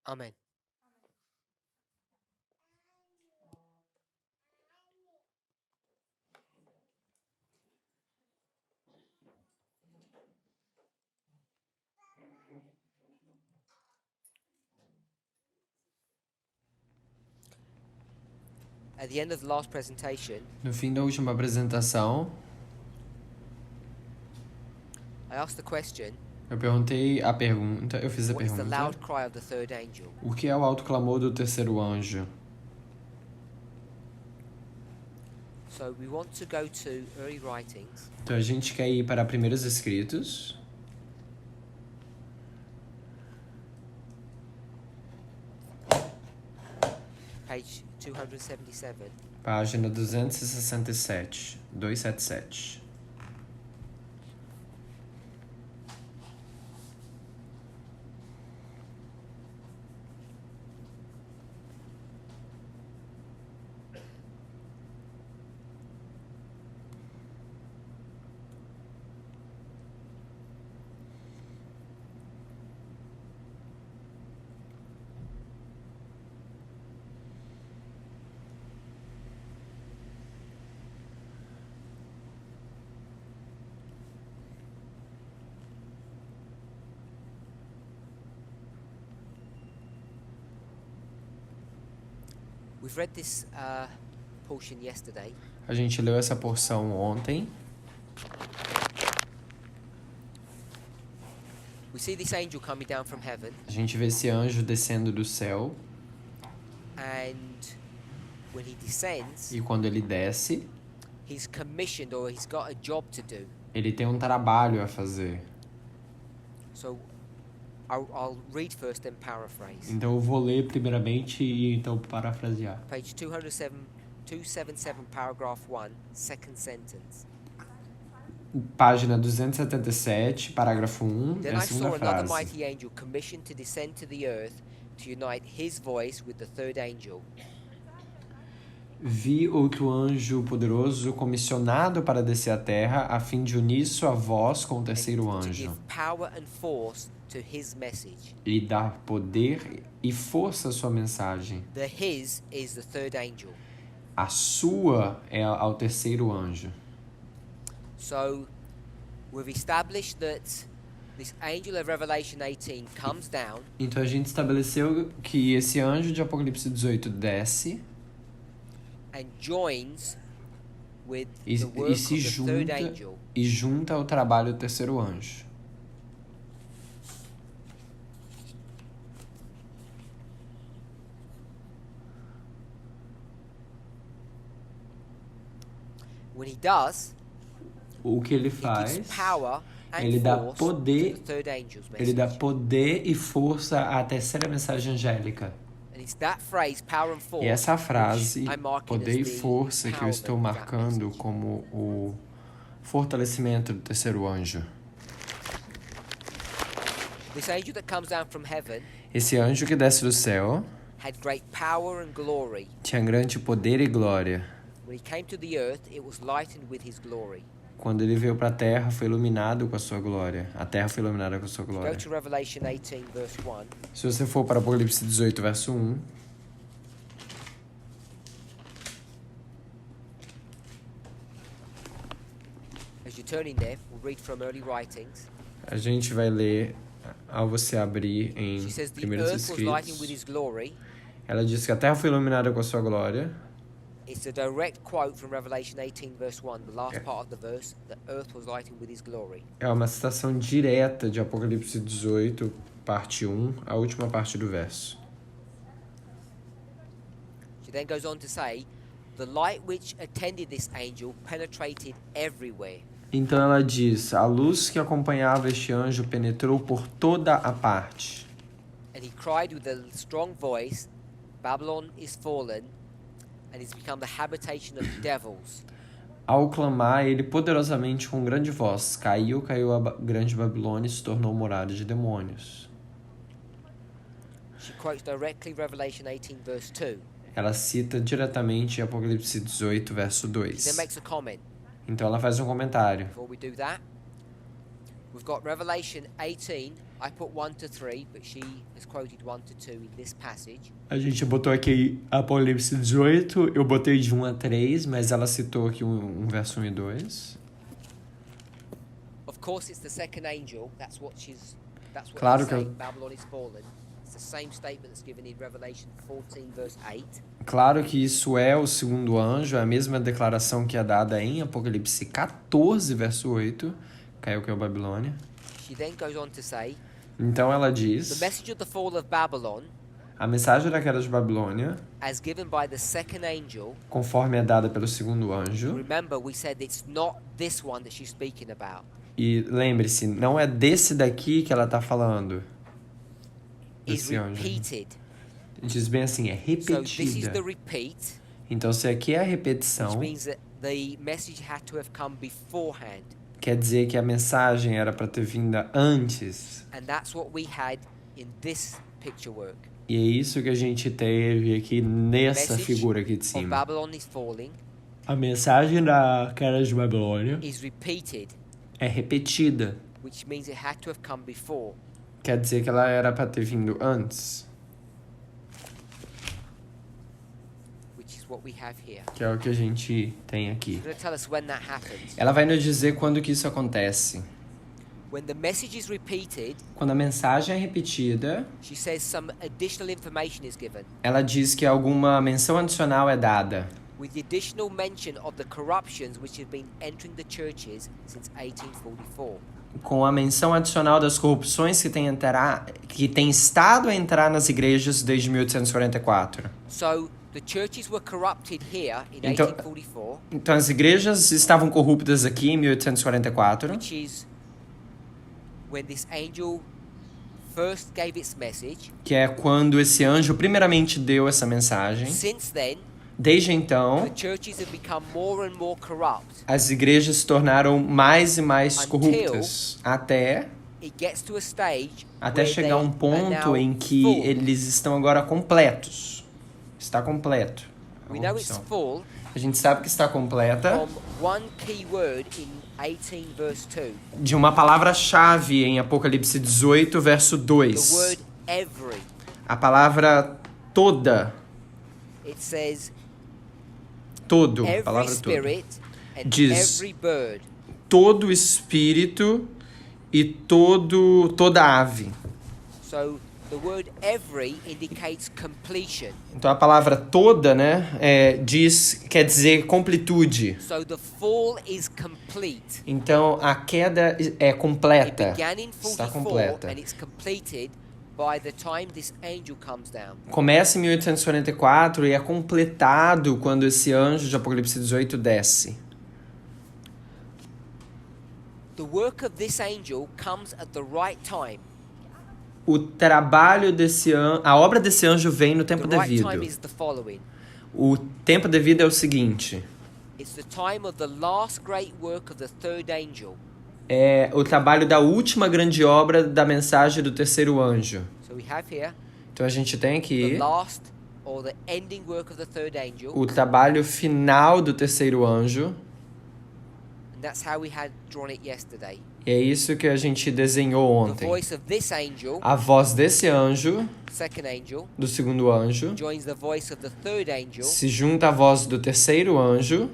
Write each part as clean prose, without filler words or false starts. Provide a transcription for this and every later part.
Amen. At the end of the last presentation, No fim da última apresentação, I asked the question, eu fiz a what is the pergunta, loud cry of the third angel? o que é o alto clamor do terceiro anjo? So we want to go to early writings, Então a gente quer ir para Primeiros Escritos, page 277. página 267, 277. We've read this portion yesterday. A gente leu essa porção ontem. We see this angel coming down from heaven, A gente vê esse anjo descendo do céu and when he descends, e quando ele desce, he's commissioned, or he's got a job to do. ele tem um trabalho a fazer. So I'll read first and paraphrase. Então eu vou ler primeiramente e então parafrasear. Page 277, paragraph 1, second sentence. Página 277, parágrafo 1, Then é a I saw segunda another frase. mighty angel commissioned to descend to the earth to unite his voice with the third angel. Vi outro anjo poderoso comissionado para descer à terra, a fim de unir sua voz com o terceiro To anjo give power and force to his message. e dar poder e força à sua mensagem. The his is the third angel. A sua é ao terceiro anjo. So we've established that this angel of Revelation 18 comes down Então a gente estabeleceu que esse anjo de Apocalipse 18 desce and joins with e, the work e se of the third junta angel. e junta ao trabalho do terceiro anjo. When he does, O que ele he faz, gives power and ele dá force poder, to the third angel's ele dá message. poder e força à terceira mensagem angélica. And it's that phrase, power and force, E essa frase, which I'm marking poder e as the força, que eu estou empowerment of that marcando message. como o fortalecimento do terceiro anjo. This angel that comes down from heaven Esse anjo que desce do céu had great power and glory. tinha grande poder e glória. When he came to the earth, it was lightened with his glory. Quando ele veio para a terra, foi iluminado com a sua glória. A terra foi iluminada com a sua Go glória. to Revelation 18, verse 1. Se você for para Apocalipse 18, verso 1, As you're turning there, we'll read from early writings. a gente vai ler ao você abrir em She says, the Primeiros earth was lightened with Escritos. his glory. Ela diz que a terra foi iluminada com a sua glória. It's a direct quote from Revelation 18, verse 1, the last part of the verse. The earth was lightened with his glory. É uma citação direta de Apocalipse 18, parte 1, a última parte do verso. She then goes on to say, the light which attended this angel penetrated everywhere. Então ela diz: a luz que acompanhava este anjo penetrou por toda a parte. And he cried with a strong voice, Babylon is fallen, and is become the habitation of devils. Ao clamar ele poderosamente com grande voz: caiu a grande Babilônia e se tornou morada de demônios. She quotes directly Revelation 18, verse 2. Ela cita diretamente Apocalipse 18, verso She then 2. makes a comment. Então ela faz um comentário. Before we do that, We've got Revelation 18. I put 1 to 3, but she has quoted 1 to 2 in this passage. A gente botou aqui Apocalipse 18, eu botei de 1 a 3, mas ela citou aqui um verso 1 e 2. Of course, it's the second angel. That's what Claro he's que eu- saying. Babylon is fallen. It's the same statement that's given in Revelation 14, verse 8. Claro que isso é o segundo anjo, é a mesma declaração que é dada em Apocalipse 14, verso 8. Caiu que é o Babilônia. She then goes on to say, Então ela the diz, message of the fall of Babylon, a mensagem da queda de Babilônia, as given by the second angel. conforme é dada pelo segundo anjo. Remember, we said it's not this one that she's speaking about. E lembre-se, não é desse daqui que ela está falando. Is Esse anjo. repeated. Diz bem assim, é So this is the repetida. repeat, Então se aqui é a which repetição, means that the message had to have come beforehand. quer dizer que a mensagem era para ter vindo antes. And that's what we had in this picture work. E é isso que a gente teve aqui nessa Message figura aqui de Of cima. Babylon is falling A mensagem da queda de Babilônia is repeated, é repetida. which means it had to have come before. Quer dizer que ela era para ter vindo antes. Which is what we have here. Que é o que a gente tem aqui. It's going to tell us when that happens. Ela vai nos dizer quando que isso acontece. When the message is repeated, Quando a mensagem é repetida, she says some additional information is given, ela diz que alguma menção adicional é dada. with the additional mention of the corruptions which have been entering the churches since 1844. Com a menção adicional das corrupções que tem estado a entrar nas igrejas desde 1844. So the churches were corrupted here in Então- 1844, Então as igrejas estavam corruptas aqui em 1844, which is when this angel first gave its message. que é quando esse anjo primeiramente deu essa mensagem. Since then, Desde the então, churches have become more and more corrupt. as igrejas se tornaram mais e mais Until- corruptas, até It gets to a stage até where chegar they um are ponto now em que full. eles estão agora completos. Está completo. a We know it's corrupção. full A gente sabe que está completa from one key word in 18 verse 2. de uma palavra-chave em Apocalipse 18, verso The 2. word every. A palavra toda, It says todo, a every palavra toda. spirit and Diz- every bird. Todo espírito e toda ave. So the word every indicates completion. Então a palavra toda, né, quer dizer completude. So the fall is complete. Então a queda é It completa. began in Está 44 completa. and it's completed by the time this angel comes down. Começa em 1844 e é completado quando esse anjo de Apocalipse 18 desce. The work of this angel comes at the right time. O trabalho desse anjo, a obra desse anjo vem no The tempo right devido. time is the following. O tempo devido é o seguinte: It's the time of the last great work of the third angel. é o trabalho da última grande obra da mensagem do terceiro anjo. So we have here Então a gente tem the aqui last or the ending work of the third angel, o trabalho final do terceiro anjo. and that's how we had drawn it yesterday. E é isso que a gente desenhou The ontem. voice of this angel, A voz desse anjo, second angel, do segundo anjo, joins the voice of the third angel se junta à voz do terceiro anjo,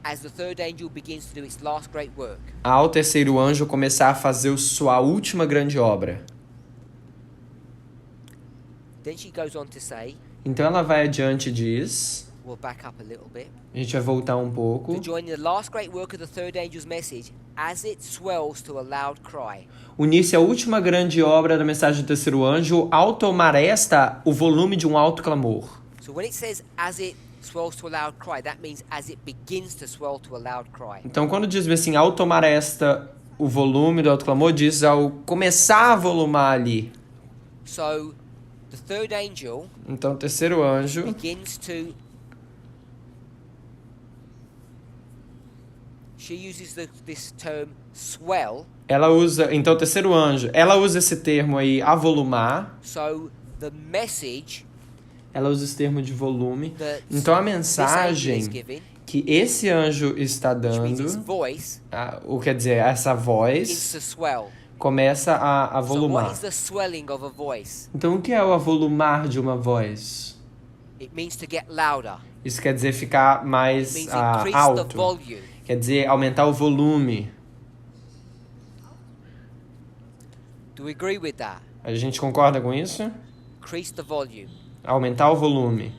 as the third angel begins to do its last great work. ao terceiro anjo começar a fazer sua última grande obra. Then she goes on to say, Então ela vai adiante e diz, we'll back up a little bit, a gente vai voltar um pouco, to join the last great work of the third angel's message as it swells to a loud cry. unir-se à última grande obra da mensagem do terceiro anjo ao tomar esta o volume de um alto clamor. So when it says as it swells to a loud cry, that means as it begins to swell to a loud cry. Então quando diz assim, ao tomar esta o volume do alto clamor, diz ao começar a volumar ali. So the third angel Então o terceiro anjo begins to, she uses this term swell. ela usa esse termo aí, avolumar. So the message Ela usa esse termo de volume. that Então a this angel mensagem is giving, que esse anjo está which means its dando, voice, quer dizer, essa begins voz, to swell. começa a So what avolumar. is the swelling of a voice? Então, o que é o avolumar de uma voz? It means to get louder. Isso quer dizer ficar It mais means increase the alto. volume. Quer dizer aumentar o volume. Do we agree with that? A gente concorda com isso? Increase the volume. Aumentar o volume.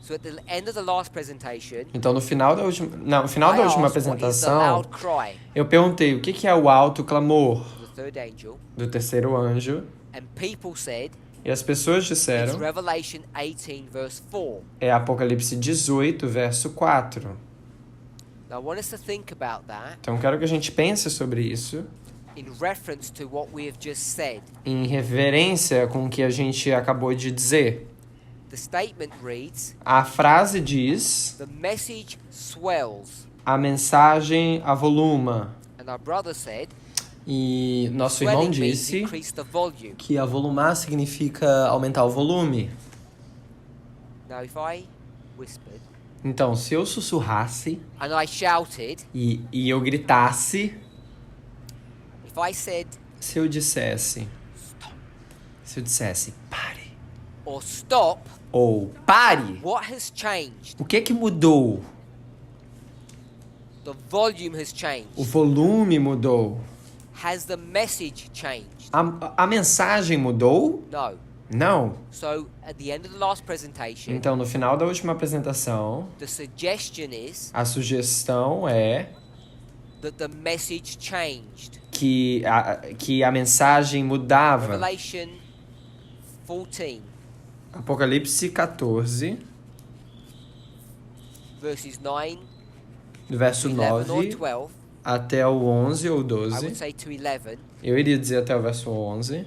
So at the end of the last presentation, Então, no final da última I última asked what is the apresentação, loud cry eu perguntei o que é o alto clamor of the third angel, do terceiro anjo. and people said E as pessoas it's disseram, Revelation 18 verse 4. é Apocalipse 18, verso 4. Now I want us to think about that Então, quero que a gente pense sobre isso, in reference to what we have just said. em reverência com o que a gente acabou de dizer. The statement reads, A frase diz, the message swells. a mensagem avoluma. And our brother said, E nosso irmão swelling means disse increase the volume. que avolumar significa aumentar o volume. Now if I whispered Então, se eu sussurrasse and I shouted, e eu gritasse, if I said se eu dissesse, pare, or stop, ou pare, what has changed? o que mudou? The volume has changed. O volume mudou. Has the message changed? A mensagem mudou? No. Não. So at the end of the last presentation, Então, no final da última apresentação, the suggestion is a sugestão é that the message changed. que a mensagem mudava. Revelation 14 Apocalipse 14, verses 9, do verso 11 or 9 12. até o 11 ou I would 12. say to 11. Eu iria dizer até o verso 11.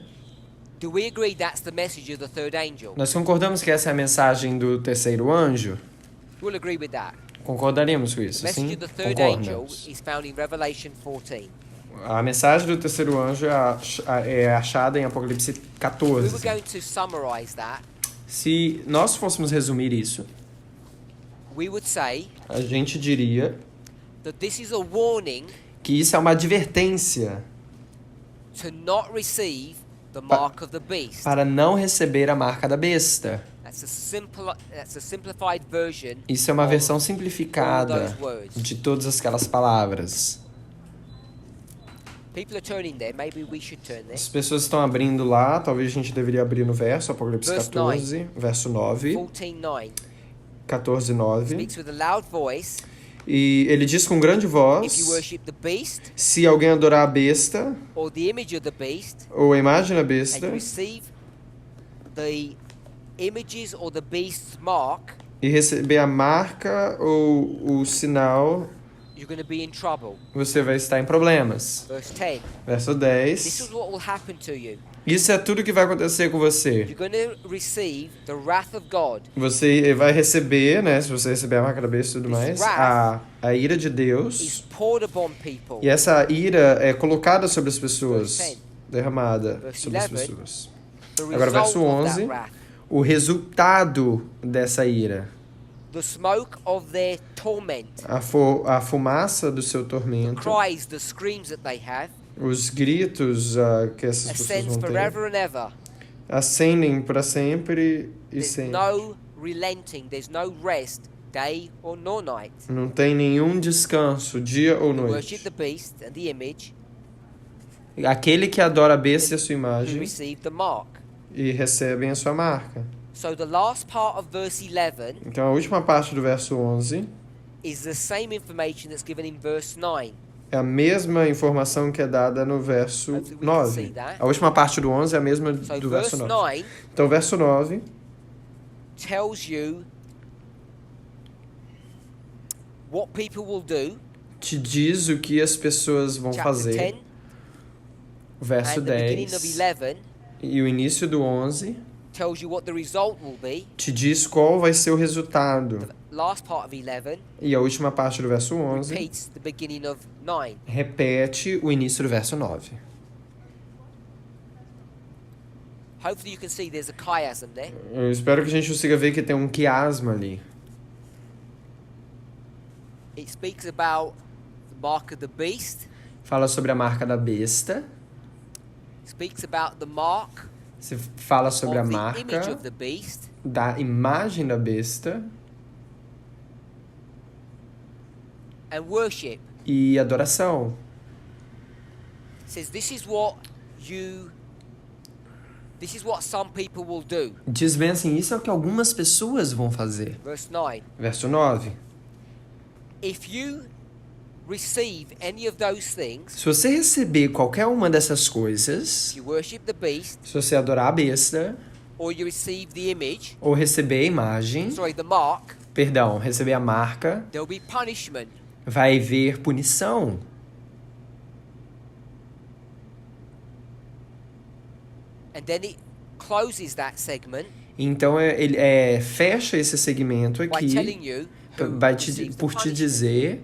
Do we agree that's the message of the third angel? Nós concordamos que essa é a mensagem do terceiro anjo? We'll agree with that. Concordaríamos com isso, The message sim? of the third angel Concordamos. is found in Revelation 14. A mensagem do terceiro anjo é achada em Apocalipse We were 14. going to summarize that. Se nós fôssemos resumir isso, We would say a gente diria that this is a warning que isso é uma advertência to not receive the mark of the beast. para não receber a marca da besta. That's a simplified version. Isso é uma of versão all simplificada those words. de todas aquelas palavras. People are turning there. Maybe we should turn there. As pessoas estão abrindo lá, talvez a gente deveria abrir no verso, Apocalipse Verse 14, verso 9, 14:9 14, 9. speaks with a loud voice. E ele diz com grande If you voz, worship the beast se alguém adorar a besta, or the image of the beast, ou a imagem da and besta, you receive the images or the beast's mark, e receber a marca ou o sinal, you're going to be in trouble. você vai estar em problemas. Verse 10. Verso This is 10. what will happen to you. Isso é tudo que vai acontecer com você. You're going to receive the wrath of God. Você vai receber, né, se você receber a marca da besta e tudo mais, a ira de Is Deus. poured upon people. E essa ira é colocada sobre as pessoas, Verse 10. derramada Verse sobre as 11. pessoas. The Agora, result verso of that 11. wrath. O resultado dessa ira, The smoke of their torment. a fumaça do seu The tormento, cries, the screams that they have. os gritos que essas pessoas Ascends vão ter, forever and ever. ascendem para sempre e There's sempre. no relenting. There's no rest, day or nor night. Não tem nenhum descanso, dia ou You worship noite. the beast and the image Aquele que adora a besta e a sua who imagem receive the mark. e recebem a sua marca. So the last part of verse 11 Então a última parte do verso 11 is the same information that's given in verse 9. é a mesma informação que é dada no verso Hopefully we can 9. see that. A última parte do 11 é a mesma So do verso verse 9. 9 Então o verso 9 tells you what people will do. te diz o que as pessoas vão Chapter fazer. 10 O verso and the beginning of 10 11 e o início do 11 tells you what the result will be. te diz qual vai ser o resultado. The last part of 11 E a última parte do verso 11 repeats the beginning of 9. repete o início do verso 9. Hopefully you can see there's a chiasm there. Eu espero que a gente consiga ver que tem um quiasma ali. It speaks about the mark of the beast Fala sobre a marca da besta speaks about the mark Se fala sobre a of the image marca of the beast, da imagem da besta and worship. e adoração. It says this is what some people will do. Diz bem assim, isso é o que algumas pessoas vão fazer. Verse 9. Verso 9. If you receive any of those things, Se você receber qualquer uma dessas coisas, if you worship the beast, se você adorar a besta, or you receive the image, ou receber a imagem, the mark, perdão, receber a marca, there'll be punishment. vai haver punição. And then it closes that segment Então ele fecha esse segmento by aqui telling you who por receives the te punishment. dizer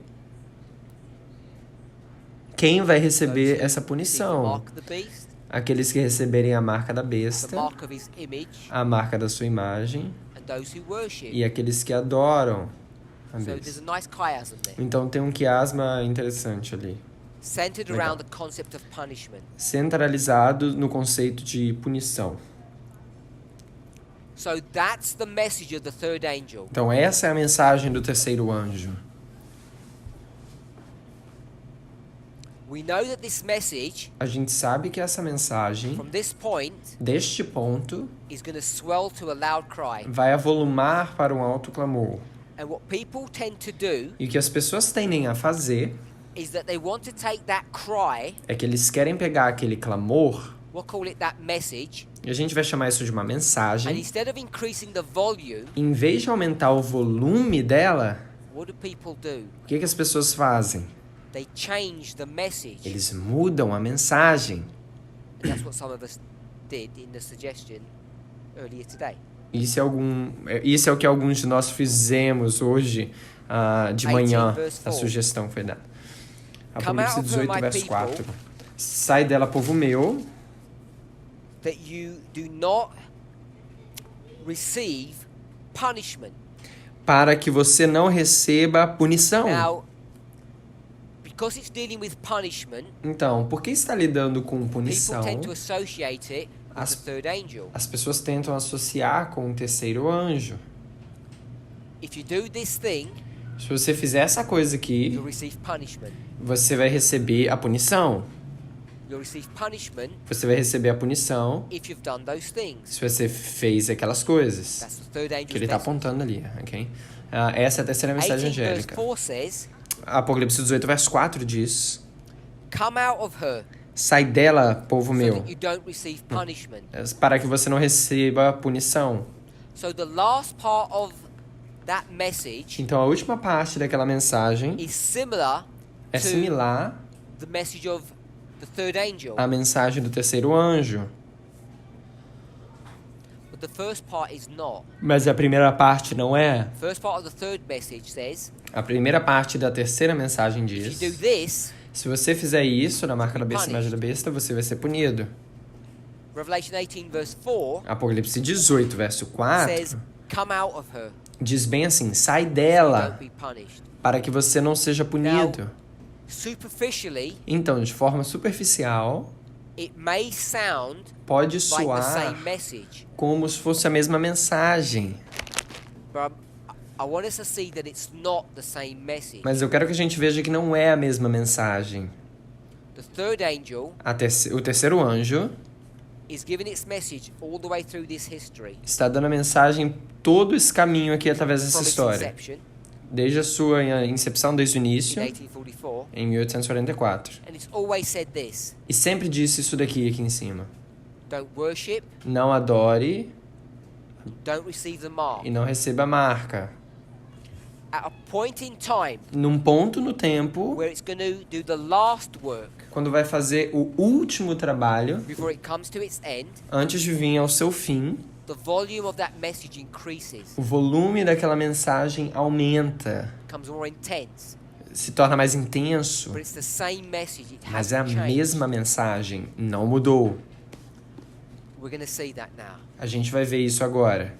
quem vai Those receber who essa receive the punição. mark of the beast, Aqueles que receberem a marca da the besta, mark of his image, a marca da sua imagem, and those who worship. e aqueles que adoram a So there's besta. a nice chiasm there, Então tem um quiasma interessante ali. centered Legal. around the concept of punishment. Centralizado no conceito de punição. So that's the message of the third angel. Então essa é a mensagem do terceiro anjo. We know that this message, A gente sabe que essa mensagem, from this point, deste ponto, is going to swell to a loud cry. vai avolumar para um alto clamor. And what people tend to do E o que as pessoas tendem a fazer is that they want to take that cry, é que eles querem pegar aquele clamor, we'll call it that message, e a gente vai chamar isso de uma and mensagem, instead of increasing the volume, em vez de aumentar o volume dela, what do people do? o que as pessoas fazem? They change the message. Eles mudam a mensagem. And that's what some of us did in the suggestion earlier today. Isso é o que alguns de nós fizemos hoje de 18 manhã. verse A 4. sugestão foi dada. Come Apocalipse out of her, 18, my verso people. 4. Sai dela, povo meu, That you do not receive punishment. para que você não receba punição. Now, because it's dealing with punishment, Então, por que está lidando com people punição? tend to associate it with As- the third angel. As pessoas tentam associar com o terceiro anjo. If you do this thing, Se você fizer essa coisa aqui, you'll receive punishment. você vai receber a punição. You'll receive punishment Você vai receber a punição if you've done those things. se você fez aquelas coisas. That's the third Que angel's ele está message. apontando ali, ok? Essa é a terceira mensagem 18 verse angélica. 4 says, Apocalipse 18, verso 4 diz: come out of her Sai dela, povo so meu, that you don't receive punishment. para que você não receba punição. So the last part of that message Então a última parte daquela mensagem is similar é to similar the message of the third angel. à mensagem do terceiro anjo. But the first part is not. Mas a primeira parte não é. The first part of the third message says, A primeira parte da terceira mensagem if you diz: do this, se você fizer isso na marca da besta, imagem da besta, você vai ser punido. Revelation 18 verse 4 Apocalipse 18, verso 4 says, come out of her, diz bem assim: sai don't dela, be punished. para que você não seja punido. Superficially, Então, de forma superficial, it may sound pode like the soar same message, como se fosse a mesma mensagem. but I want us to see that it's not the same message. Mas eu quero que a gente veja que não é a mesma mensagem. The third angel O terceiro anjo is giving its message all the way through this history, está dando a mensagem todo esse caminho aqui através dessa from its história. inception Desde a sua incepção, desde o in início, 1844, em 1844. and it's always said this: E sempre disse isso daqui em cima. don't worship, Não adore don't receive the mark. e não receba a marca. At a point in time Num ponto no tempo, where it's going to do the last work quando vai fazer o último trabalho, before it comes to its end, antes de vir ao seu fim, the volume of that message increases, o volume daquela mensagem aumenta, becomes more intense. se torna mais intenso, But it's the same message. It mas é a hasn't changed. mesma mensagem, não mudou. We're going to see that now. A gente vai ver isso agora.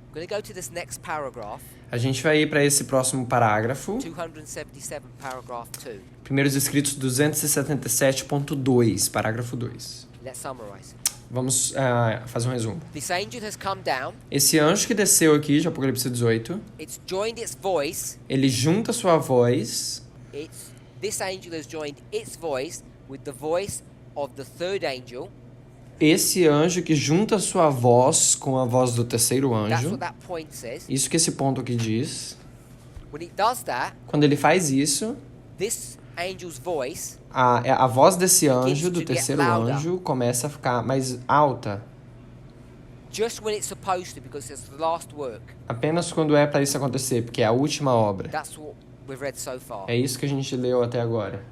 I'm going to go to this next paragraph. A gente vai ir para esse próximo parágrafo. 277, paragraph 2. Primeiros escritos 277.2, parágrafo 2. Let's summarize. Vamos fazer um resumo. This angel has come down. Esse anjo que desceu aqui, de Apocalipse 18, It's joined its voice. ele junta sua voz. This angel has joined its voice with the voice of the third angel. Esse anjo que junta sua voz com a voz do terceiro That's anjo. what that point says. Isso que esse ponto aqui diz. When it does that, Quando ele faz isso, this angel's voice a voz desse anjo, do to get terceiro louder. anjo, começa a ficar mais alta. just when it's supposed to, because it's the last work. Apenas quando é para isso acontecer, porque é a última obra. That's what we've read so far. É isso que a gente leu até agora.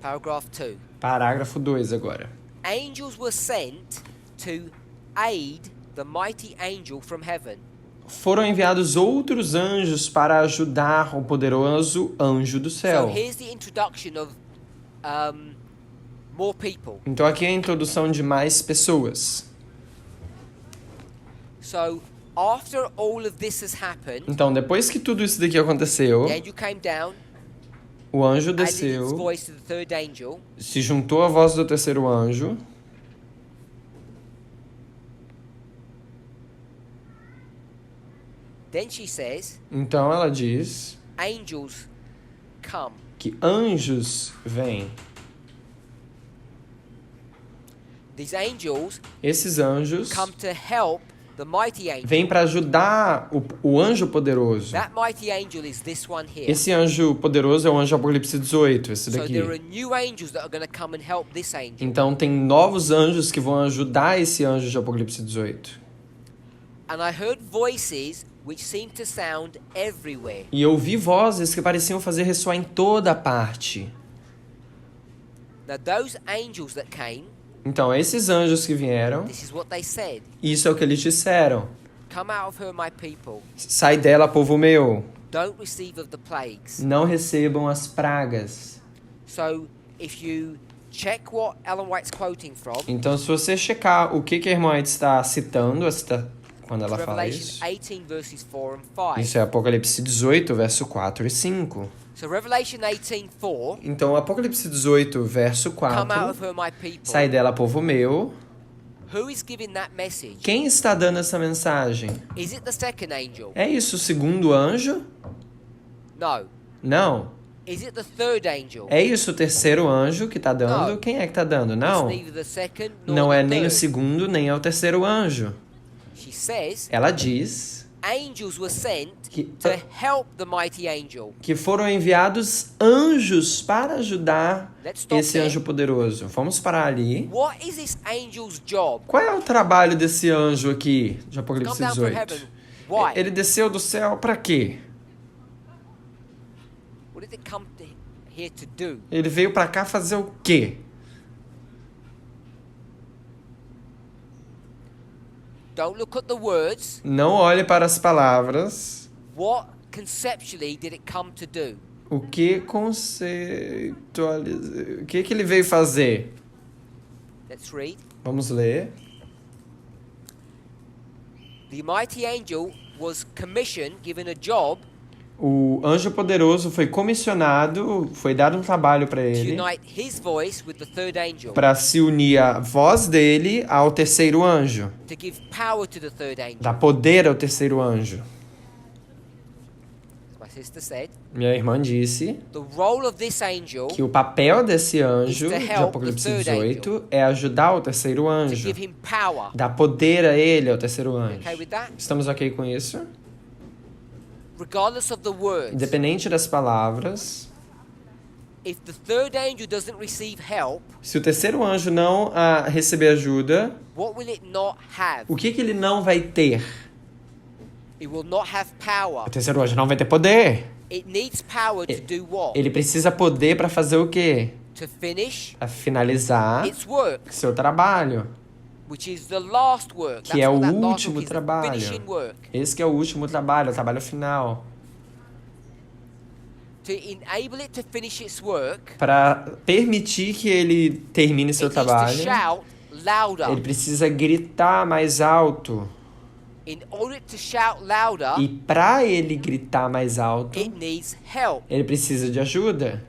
Paragraph 2. Parágrafo 2 agora. Angels were sent to aid the mighty angel from heaven. Foram enviados outros anjos para ajudar o poderoso anjo do So céu. here's the introduction of more people. Então aqui é a introdução de mais pessoas. So after all of this has happened, Então, depois que tudo isso daqui aconteceu, the angel came down, o anjo added its desceu, voice to the third angel. se juntou à voz do terceiro anjo. Then she says, Então ela diz angels come. que anjos vêm. These angels Esses anjos come to help the mighty angel. vêm para ajudar o anjo poderoso. That mighty angel is this one here. Esse anjo poderoso é o anjo Apocalipse 18, esse So daqui. there are new angels that are going to come and help this angel. Então tem novos anjos que vão ajudar esse anjo de Apocalipse 18. And I heard voices which seemed to sound everywhere. E eu ouvi vozes que pareciam fazer ressoar em toda parte. Now those angels that came, Então, esses anjos que vieram, this is what they said. isso é o que eles disseram. Come out of her, my people. Sai dela, povo meu. Don't receive of the plagues. Não recebam as pragas. So if you check what Ellen White's quoting from, Então, se você checar o que a irmã White está citando quando ela fala Revelation isso, 18 verses 4 and 5. isso é Apocalipse 18, verso 4 e 5. So Revelation 18:4, Então, Apocalipse 18, verso come out 4, of her, my people. sai dela, povo meu. Who is giving that message? Quem está dando essa mensagem? Is it the second angel? É isso o segundo anjo? No. Não. Is it the third angel? É isso o terceiro anjo que está dando? Não. Quem é que está dando? It's Não. neither the second nor Não the é nem o third. segundo, nem é o terceiro anjo. She says Ela diz angels were sent que, to help the mighty angel. que foram enviados anjos para ajudar Let's stop esse there. anjo poderoso. Vamos parar ali. What is this angel's job? Qual é o trabalho desse anjo aqui de Come Apocalipse down from 18? heaven. Why? Ele desceu do céu para quê? What did it come here to do? Ele veio para cá fazer o quê? Don't look at the words. Não olhe para as palavras. What conceptually did it come to do? O que conceitualiza... O que ele veio fazer? Let's read. Vamos ler. The mighty angel was commissioned, given a job O anjo poderoso foi comissionado, foi dado um trabalho para to ele, unite his voice with the third angel, para se unir a voz dele ao terceiro anjo, to give power to the third angel. dar poder ao terceiro anjo. As my sister said, Minha irmã disse the role of this angel que o papel desse anjo Is to de help Apocalipse the third 18 é ajudar o terceiro to anjo, give him power. dar poder a ele, ao terceiro anjo. Okay with that? Estamos ok com isso? Regardless of the words, Independente das palavras, if the third angel doesn't receive help, se o terceiro anjo não receber ajuda, what will it not have? o que ele não vai ter? It will not have power. O terceiro anjo não vai ter poder. It needs power to do what? Ele precisa poder para fazer o quê? To finish Para finalizar its work, seu trabalho. which is the last work. Que é o what that last último work is, the trabalho. finishing work. Esse que é o último trabalho, o trabalho final. To enable it to finish its work, Para permitir que ele termine seu it needs to trabalho, shout louder. ele precisa gritar mais alto. In order to shout louder, E para ele gritar mais alto, it needs help. ele precisa de ajuda.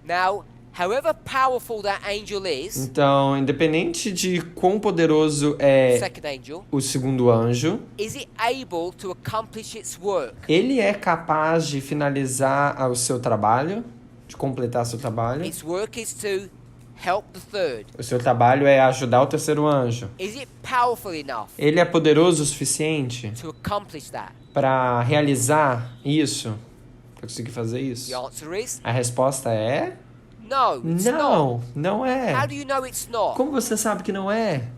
Now, however powerful that angel is, Então, independente de quão poderoso é second angel, o segundo anjo, is it able to accomplish its work? ele é capaz de finalizar o seu trabalho, de completar seu trabalho. Its work is to help the third. O seu trabalho é ajudar o terceiro anjo. Is it powerful enough Ele é poderoso o suficiente to accomplish that? para realizar isso? Para conseguir fazer isso? The answer is A resposta é no, it's not. não é. How do you know it's not? Como você sabe que não é?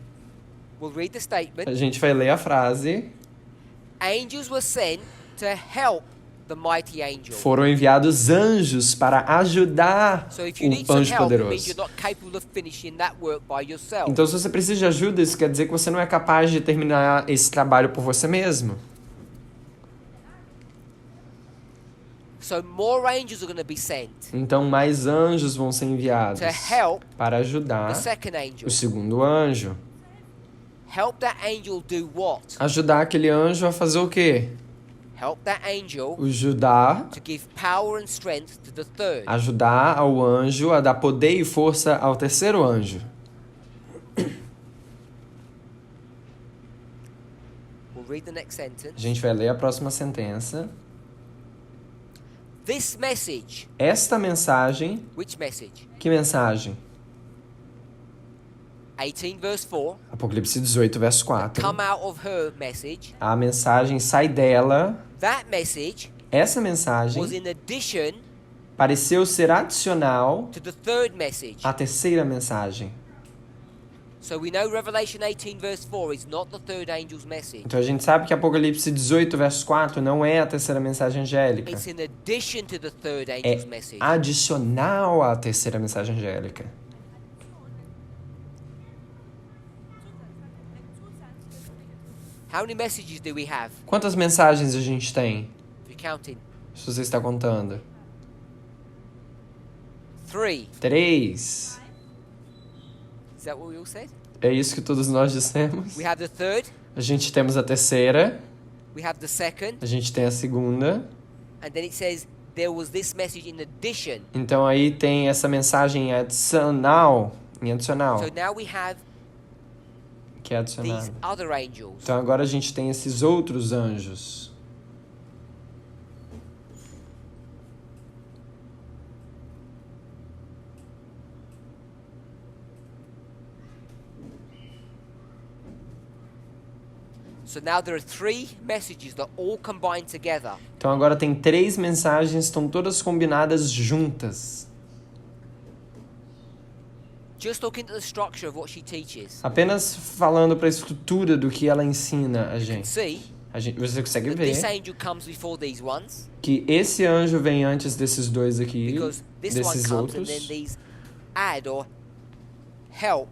We'll read the statement. A gente vai ler a frase. Angels were sent to help the mighty angel. Foram enviados anjos para ajudar So if you need o some anjo help, it means poderoso. you're not capable of finishing that work by yourself. Então, se você precisa de ajuda, isso quer dizer que você não é capaz de terminar esse trabalho por você mesmo. So more angels are going to be sent Então, mais anjos vão ser enviados to help para ajudar the second angel. o segundo anjo. Help that angel do what? Ajudar aquele anjo a fazer o quê? Help that angel Ajudar, to give power and strength to the third. ajudar ao anjo a dar poder e força ao terceiro anjo. We'll read the next sentence. A gente vai ler a próxima sentença. This message. Esta mensagem, Which message? que mensagem? 18 verse 4. Apocalipse 18, verso 4. Come out of her message. A mensagem sai dela. That message Essa was mensagem in addition pareceu ser adicional to the third message. à terceira mensagem. So we know Revelation 18 verse 4 is not the third angel's message. Então a gente sabe que Apocalipse 18, verso 4 não é a terceira mensagem angélica. It's in addition to the third É angel's message. adicional à terceira mensagem angélica. How many messages do we have? Quantas mensagens a gente tem? If you're counting. Se você está contando. 3. 3. Is that what we all said? É isso que todos nós dissemos. We have the third, A gente temos a terceira, we have the second, a gente tem a segunda. and then it says there was this message in addition. Então aí tem essa mensagem adicional, em adicional, So now we have que é adicionada. these other angels. Então agora a gente tem esses outros anjos. So now there are 3 messages that all combine together. Então agora tem 3 mensagens, estão todas combinadas juntas. Just looking at the structure of what she teaches, Apenas falando para a estrutura do que ela ensina a gente. see Você consegue that this ver angel comes before these ones, que esse anjo vem antes desses dois aqui, because this one desses comes and outros. then these add or help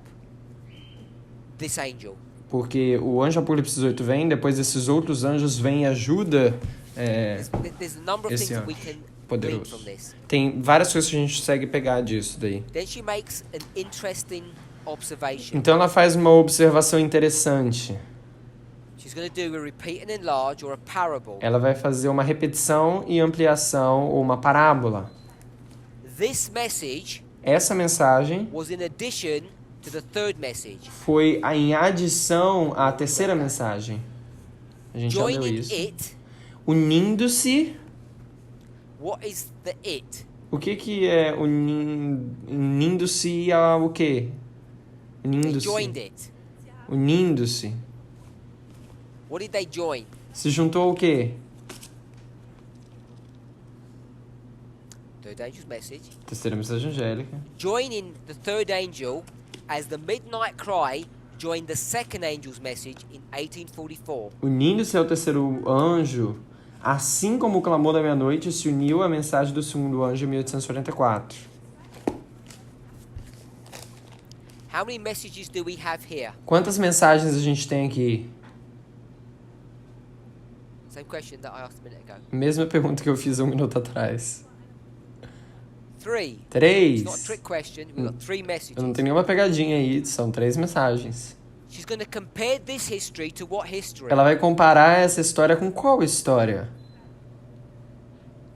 this angel. Porque o anjo Apocalipse 18 vem, depois esses outros anjos vêm e ajuda. There's a number of esse things that we anjo can glean poderoso. from this. Tem várias coisas que a gente consegue pegar disso daí. Then she makes an interesting observation. Então ela faz uma observação interessante. She's going to do a repeat and enlarge or a parable. Ela vai fazer uma repetição e ampliação ou uma parábola. This message Essa mensagem was in addition to the third message. foi em adição à terceira mensagem. A gente já leu Joining isso. it, Unindo-se. what is the it? O que é unindo-se ao quê? They Unindo-se. joined it. Unindo-se. What did they join? Se juntou ao quê? Third angel's message. Terceira mensagem angélica. Joining the third angel as the midnight cry joined the second angel's message in 1844. Unindo-se ao terceiro anjo, assim como o clamor da meia-noite se uniu à mensagem do segundo anjo em 1844. How many messages do we have here? Quantas mensagens a gente tem aqui? Same question that I asked a minute ago. Mesma pergunta que eu fiz 1 minuto atrás. 3. 3. It's not a trick question. We've got 3 Eu não messages. tenho nenhuma pegadinha aí, são 3 mensagens. She's going to compare this history to what history? Ela vai comparar essa história com qual história?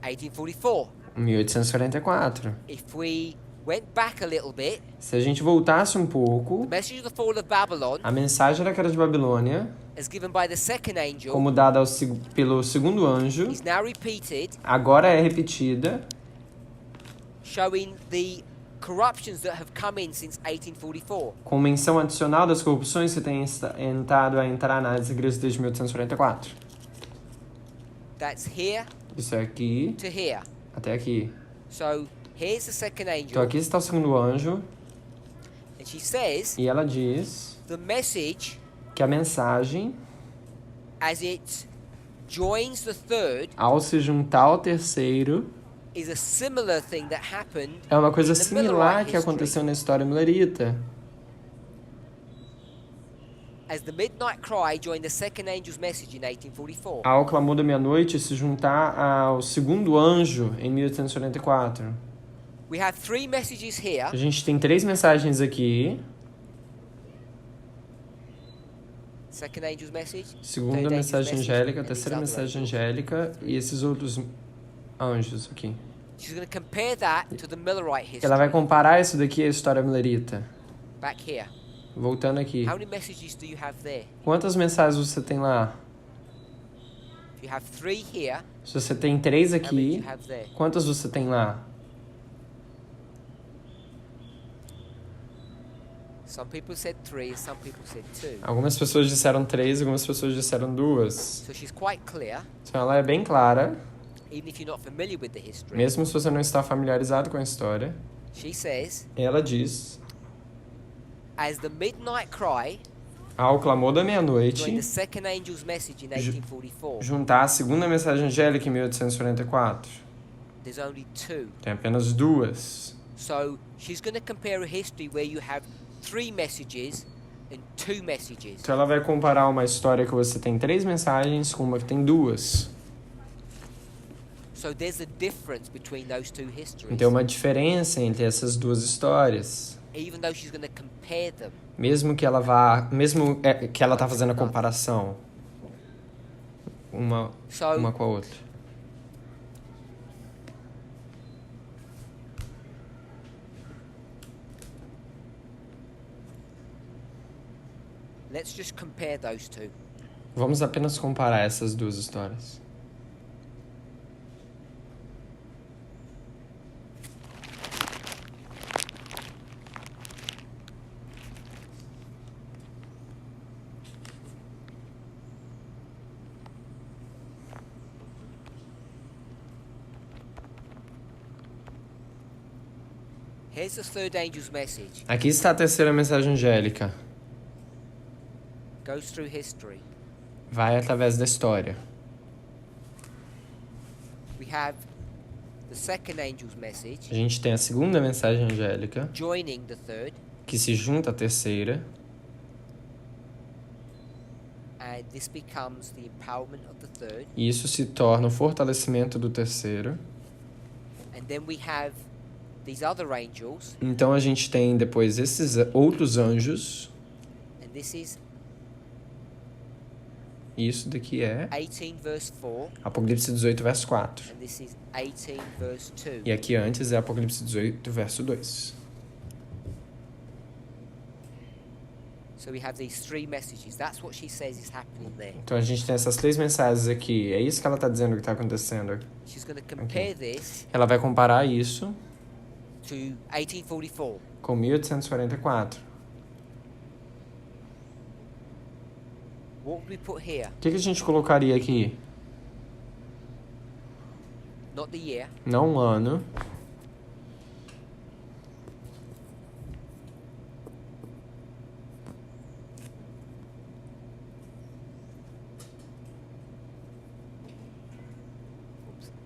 1844. 1844. If we went back a little bit, Se a gente voltasse um pouco, the message of the fall of Babylon, a mensagem da queda de Babilônia, as given by the second angel, como dada pelo segundo anjo, is now repeated, agora é repetida, showing the corruptions that have come in since 1844. com menção adicional das corrupções que têm tentado a entrar nas igrejas desde 1844. That's here Isso é aqui to here. até aqui. So here's the second Então angel, aqui está o segundo anjo, and she says e ela diz the message, que a mensagem, as it joins the third, ao se juntar ao terceiro, is a similar thing that happened é uma coisa in the similar Millerite que history. aconteceu na história millerita. As the midnight cry joined the second angel's message in 1844. Ao clamor da meia-noite se juntar ao segundo anjo em 1844. We have three messages here. A gente tem 3 mensagens aqui. Second angel's message, Segunda third angel's mensagem message, angélica, and these terceira other mensagem angels. angélica e esses outros anjos aqui. She's going to compare that to the Millerite history. Ela vai comparar isso daqui à história millerita. Back here. Voltando aqui. How many messages do you have there? Quantas mensagens você tem lá? If you have three here, Se você tem 3 how many do aqui, you have there? quantas você tem lá? Some people said three, some people said two. Algumas pessoas disseram 3, algumas pessoas disseram 2. So she's quite clear, Então ela é bem clara, even if you're not familiar with the history. mesmo se você não está familiarizado com a história. She says, Ela diz, as the midnight cry ao clamor da joined meia-noite, the second angel's message in 1844, juntar a segunda mensagem angélica em 1844. there's only two. Tem apenas 2. So she's going to compare a history where you have three messages and two messages. Então ela vai comparar uma história que você tem 3 mensagens com uma que tem 2. So there's a difference between those two histories. Então uma diferença entre essas 2 histórias. Even though she's going to compare them, Mesmo que ela que ela tá fazendo a comparação uma so com a outra. let's just compare those two. Vamos apenas comparar essas 2 histórias. Here's the third angel's message. Aqui está a terceira mensagem angélica. Goes through history. Vai através da história. We have the second angel's message A gente tem a segunda mensagem angélica, joining the third, que se junta à terceira, and this becomes the empowerment of the third. e isso se torna o fortalecimento do terceiro. And then we have these other angels, Então a gente tem depois esses outros anjos, and this is e isso daqui é 18 verse 4, Apocalipse 18, verso 4. and this is 18 verse 2. E aqui antes é Apocalipse 18, verso 2. So we have these three messages. That's what she says is happening there. Então a gente tem essas 3 mensagens aqui. É isso que ela está dizendo que está acontecendo. She's going to compare this Ela vai comparar isso to 1844. com 1844. What would we put here? O que a gente colocaria aqui? Not the year. Não um ano.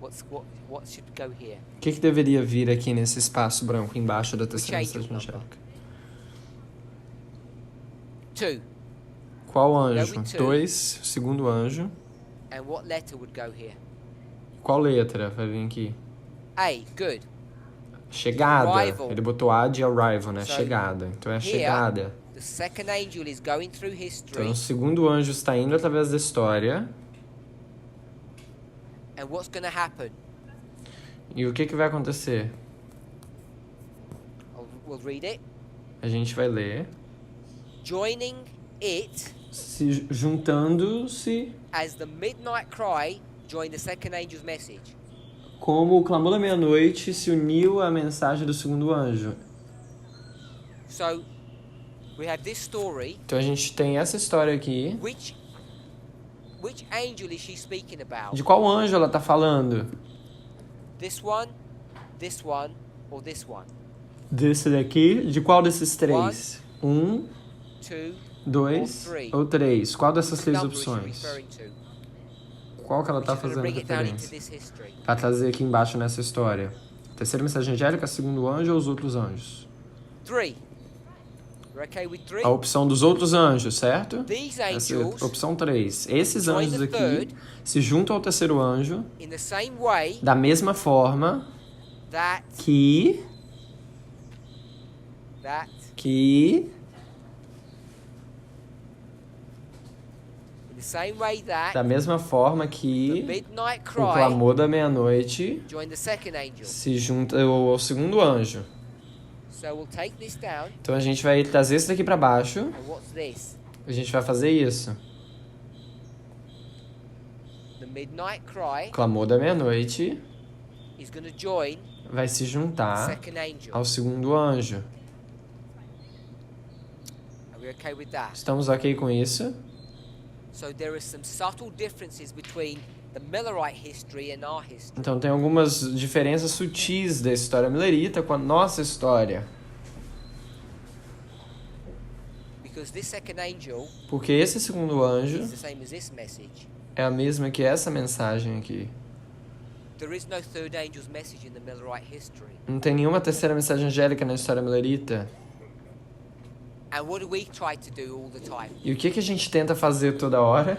Oops. What should go here? O que deveria vir aqui nesse espaço branco embaixo da terceira Which angel mensagem number? angélica? 2. Qual anjo? Going to. 2, o segundo anjo. And what letter would go here? Qual letra vai vir aqui? A. Good. Chegada. Arrival. Ele botou A de arrival, né? So, chegada. Então é a here- chegada. The second angel is going through history. Então, o segundo anjo está indo através da história. And what's going to happen? E o que vai acontecer? We'll read it. A gente vai ler. Joining it Se juntando-se as the midnight cry joined the second angel's message. como o clamor da meia-noite se uniu à mensagem do segundo anjo. So we have this story. Então a gente tem essa história aqui. Which angel is she speaking about? De qual anjo ela está falando? This one, or this one? Desse daqui? De qual desses três? 1, 2, 2 or three. ou 3? Qual dessas três Number is she opções? referring to? Qual que ela está She's going to fazendo bring it down into referência? this history. Para trazer aqui embaixo nessa história. Terceira mensagem angélica, segundo anjo ou os outros anjos? 3. We're okay with 3? A opção dos outros anjos, certo? These Essa é angels, a opção 3. Esses join anjos the aqui third. se juntam ao terceiro anjo in the same way da mesma forma that que in the same way that da mesma forma the que midnight o cry clamor da meia-noite joined the second angel. se junta ao segundo anjo. So we'll take this down. Então a gente vai trazer isso daqui para baixo. And what's this? A gente vai fazer isso. The midnight cry O clamor da meia-noite is going to join vai se the juntar second angel. ao segundo anjo. Are we okay with that? Estamos ok com isso? So there are some subtle differences between the Millerite history and our history. Então tem algumas diferenças sutis da história milerita com a nossa história. Because this second angel Porque esse segundo anjo is the same as this message. é a mesma que essa mensagem aqui. There is no third angel's message in the Millerite history. Não tem nenhuma terceira mensagem angélica na história milerita. And what do we try to do all the time? E o que a gente tenta fazer toda hora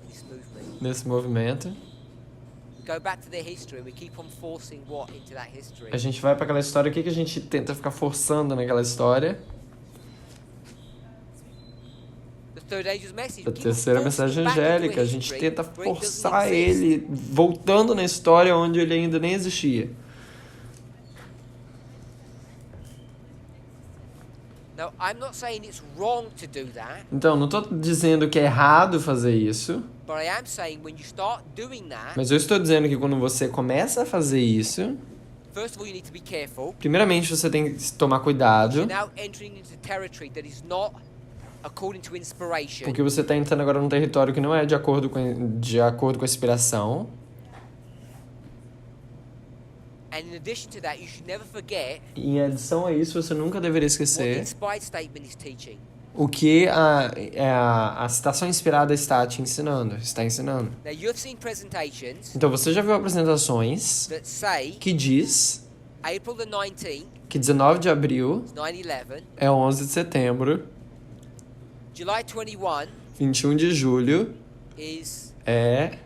This movement. nesse movimento? We go back to their history and we keep on forcing what into that history? A gente vai para aquela história, o que a gente tenta ficar forçando naquela história? The third angel's message. A Keep on terceira forcing mensagem back into a angélica, a gente history tenta where it doesn't forçar exist. ele voltando na história onde ele ainda nem existia. Now, I'm not saying it's wrong to do that, Então, não estou dizendo que é errado fazer isso, but I am saying when you start doing that, mas eu estou dizendo que quando você começa a fazer isso, first of all, you need to be careful. primeiramente você tem que tomar cuidado, You're now entering into territory that is not according to inspiration. porque você está entrando agora num território que não é de acordo com a inspiração. And in addition to that, you should never forget E em adição a isso, você nunca deveria what the esquecer inspired statement is teaching. o que a citação inspirada está te ensinando, está ensinando. Now, you've seen presentations Então, você já viu apresentações that say que diz April the 19th que 19 de abril is 9/11, é 11 de setembro, July 21 21 de julho is é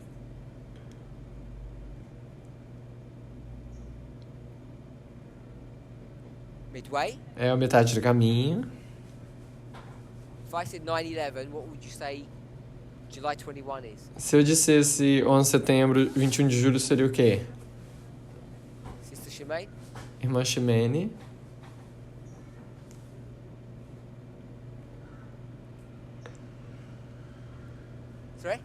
midway. a metade do caminho. If I said 9/11, what would you say July 21 is? Se eu dissesse 11 de setembro, 21 de julho seria o quê? Sister Shemaine? Irmã Ximene. Sorry?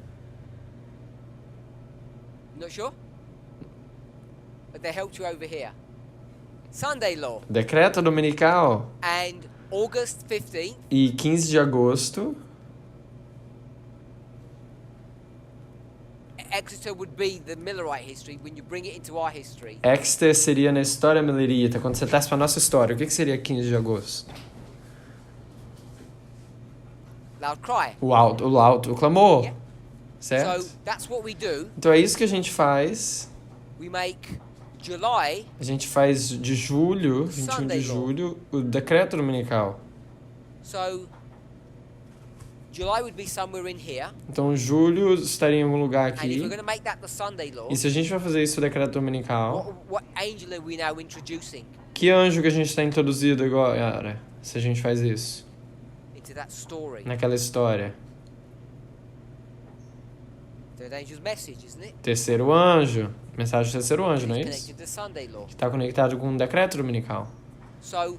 Not sure? But they helped you over here. Sunday law. Decreto dominical. And August 15th E 15 de agosto, Exeter would be the Millerite history when you bring it into our history. Exeter seria na história milerita. Quando você traz para nossa história, o que seria 15 de agosto? Loud cry. O clamor. Yeah. Certo? So that's what we do. Então é isso que a gente faz. We make July A gente faz de julho, 21 de Sunday law. julho, o decreto dominical. so July would be somewhere in here. Então julho estaria em algum lugar And if aqui. we're going to make that the Sunday law, E se a gente vai fazer isso o decreto dominical, what angel are we now introducing? que anjo que a gente está introduzido agora se a gente faz isso? into that story. naquela história. Third angel's message, isn't it? Terceiro anjo, mensagem do terceiro anjo, não é It's isso? connected to Sunday law. Que está conectado com o decreto dominical. So,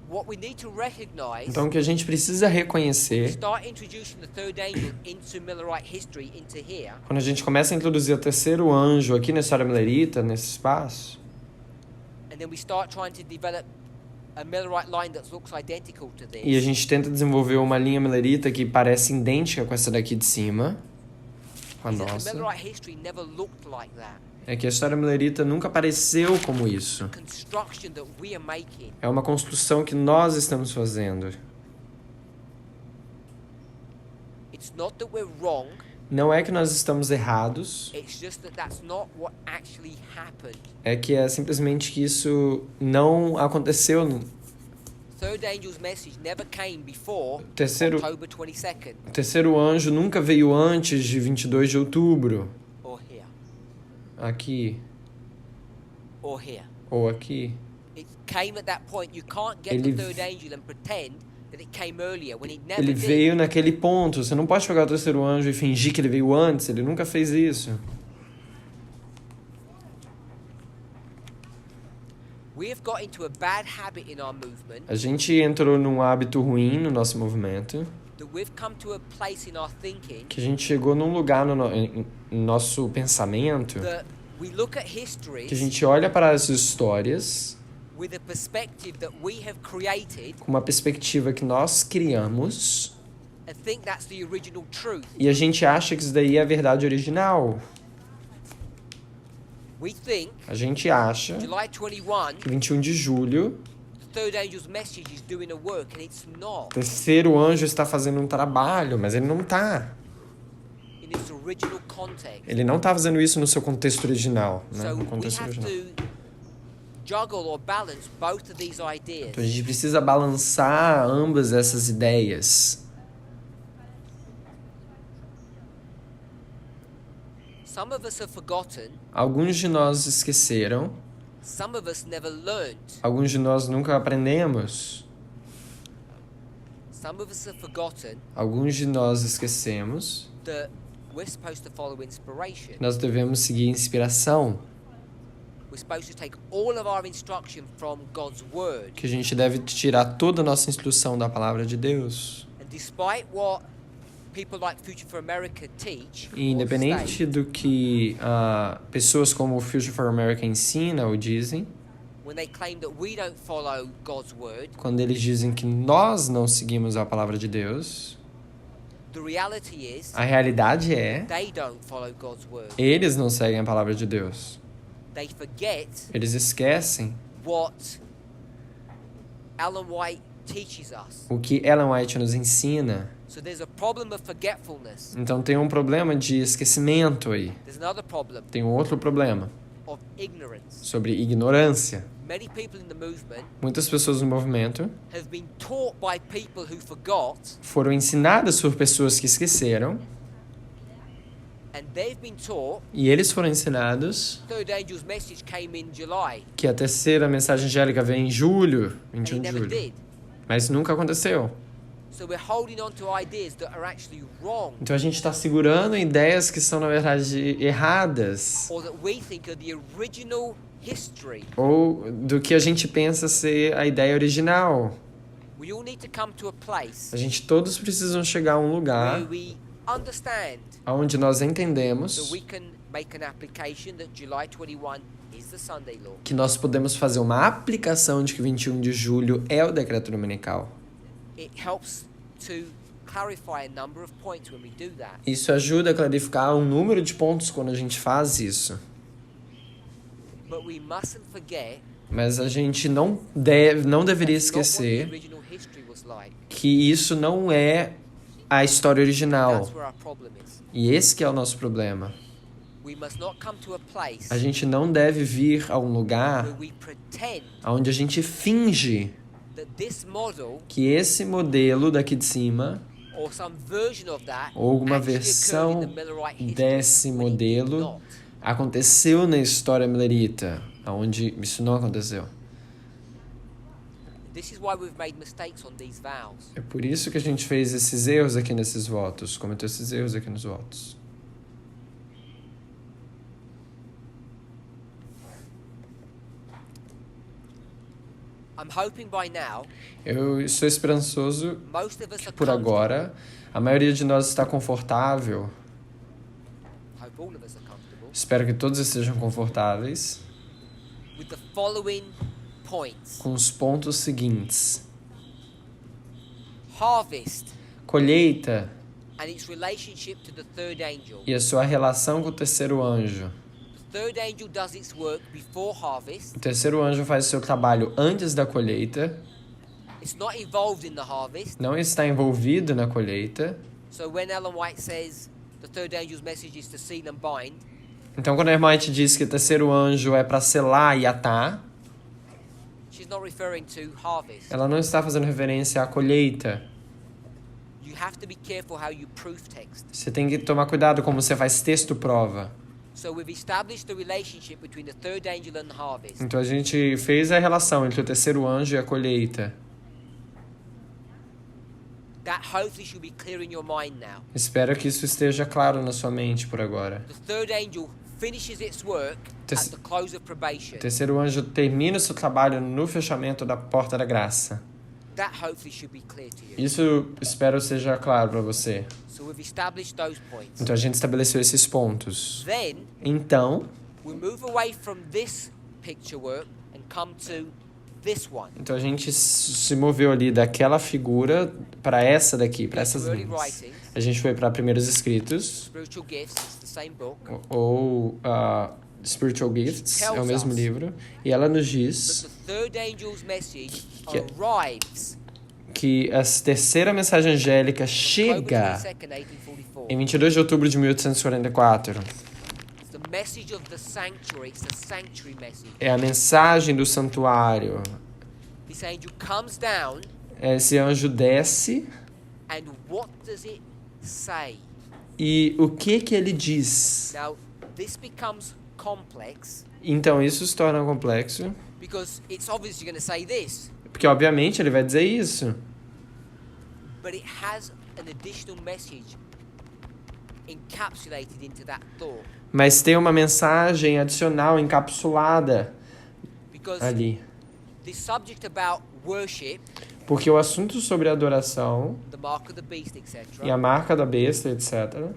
what we need to recognize, Então o que a gente precisa reconhecer, start introducing the third angel into Millerite history, into here, quando a gente começa a introduzir o terceiro anjo aqui na história millerita, nesse espaço, and then we start trying to develop a Millerite line that looks identical to this. e a gente tenta desenvolver uma linha millerita que parece idêntica com essa daqui de cima, com a Is that the nossa, Millerite history never looked like that. é que a história millerita nunca apareceu como isso. Construction that we are making. É uma construção que nós estamos fazendo. It's not that we're wrong, Não é que nós estamos errados, it's just that that's not what actually happened. é que é simplesmente que isso não aconteceu. Third angel's message never came before Terceiro, October 22nd o terceiro anjo nunca veio antes de 22 de outubro. or here Aqui or here. ou aqui. It came at that point. You can't get Ele the third angel and pretend that it came earlier when it never Ele did. veio naquele ponto. Você não pode pegar o terceiro anjo e fingir que ele veio antes. Ele nunca fez isso. We have got into a bad habit in our movement A gente entrou num hábito ruim no nosso movimento, that we've come to a place in our thinking que a gente chegou num lugar em nosso pensamento, that we look at que a histories gente olha para as histórias with a perspective that we have created com uma perspectiva que nós criamos and think that's the original truth. e a gente acha que isso daí é a verdade original. We think A gente acha July 21, que 21 de julho, the third angel's message is doing a work, and it's o not terceiro anjo está fazendo um trabalho, mas ele não está. in its original context. Ele não está fazendo isso no seu contexto original, né? So No we contexto have original. to juggle or balance both of these ideas. Então a gente precisa balançar ambas essas ideias. Some of us have forgotten, Alguns de nós esqueceram, some of us never learned. alguns de nós nunca aprendemos, Some of us have forgotten alguns de nós esquecemos. that we're supposed to follow inspiration. Nós devemos seguir inspiração, We're supposed to take all of our instruction from God's word. que a gente deve tirar toda a nossa instrução da palavra de Deus. And despite what people like Future for America teach, E or independente state, do que pessoas como o Future for America ensina ou dizem, when they claim that we don't follow God's word, quando eles dizem que nós não seguimos a palavra de Deus, the reality is a realidade é, they don't follow God's word. eles não seguem a palavra de Deus. They forget Eles esquecem what Ellen White teaches us. o que Ellen White nos ensina. So there's a problem of forgetfulness. Então tem um problema de esquecimento aí. There's another problem Tem um outro problema of ignorance. sobre ignorância. Many people in the movement Muitas pessoas no movimento have been taught by people who forgot, foram ensinadas por pessoas que esqueceram and they've been taught e eles foram ensinados third angel's message came in July, que a terceira mensagem angélica vem em julho, and 21 it de never julho. did. Mas nunca aconteceu. So we're holding on to ideas that are actually wrong, Então a gente está segurando ideias que são, na verdade, erradas. or that we think are the original history. Ou do que a gente pensa ser a ideia original. We all need to come to a place A gente todos precisam chegar a um lugar where we understand onde nós that entendemos we can make an application that July 21 is the Sunday law. que nós podemos fazer uma aplicação de que 21 de julho é o decreto dominical. It helps to clarify a number of points when we do that. Isso ajuda a clarificar um número de pontos quando a gente faz isso. But we mustn't forget Mas a gente não deveria that's not what the esquecer original history was like. que isso não é a história original. That's where our problem is. E esse que é o nosso problema. We must not come to a place A gente não deve vir a um lugar where we pretend onde a gente finge that this model que esse modelo daqui de cima, or some version of that ou alguma actually versão occurred in the Millerite history desse when it did modelo not. aconteceu na história millerita, onde isso não aconteceu. This is why we've made mistakes on these vows. É por isso que a gente fez esses erros aqui nesses votos, cometeu esses erros aqui nos votos. I'm hoping by now, Eu estou esperançoso most of us que are por agora a maioria de nós está confortável. hope all of us are comfortable, Espero que todos estejam confortáveis with the following points. com os pontos seguintes. Harvest Colheita and its relationship to the third angel. e a sua relação com o terceiro anjo. The third angel does its work before harvest. O terceiro anjo faz o seu trabalho antes da colheita, It's not involved in the harvest. não está envolvido na colheita. So when Ellen White says the third angel's message is to seal and bind, Então, quando a irmã White diz que o terceiro anjo é para selar e atar, she's not referring to harvest. ela não está fazendo referência à colheita. You have to be careful how you proof text. Você tem que tomar cuidado como você faz texto prova. So we've established the relationship between the third angel and harvest. Então a gente fez a relação entre o terceiro anjo e a colheita. That hopefully should be clear in your mind now. Espero que isso esteja claro na sua mente por agora. The third angel finishes its work at the close of probation. O terceiro anjo termina o seu trabalho no fechamento da porta da graça. That hopefully should be clear to you. Isso espero seja claro para você. So we've established those points. Então a gente estabeleceu esses pontos. Then Então, we move away from this picture work and come to this one. a gente se moveu ali daquela figura para essa daqui, para essas Early linhas. writings, A gente foi para Primeiros Escritos, spiritual gifts, it's the same book. ou Spiritual Gifts, é o Tells mesmo us livro, e ela nos That diz the third angel's message Que- arrives que a terceira mensagem angélica October chega 22nd, 1844. em 22 de outubro de 1844. It's the message of the sanctuary. It's the sanctuary message. É a mensagem do santuário. This angel comes down, Esse anjo desce and what does it say? e o que ele diz? Now, this becomes complex Então isso se torna complexo, because it's obviously going to say this, porque obviamente ele vai dizer isso, but it has an additional message encapsulated into that thought. mas tem uma mensagem adicional encapsulada Because ali. the subject about worship, Porque o assunto sobre adoração the mark of the beast, etc., e a marca da besta, etc.,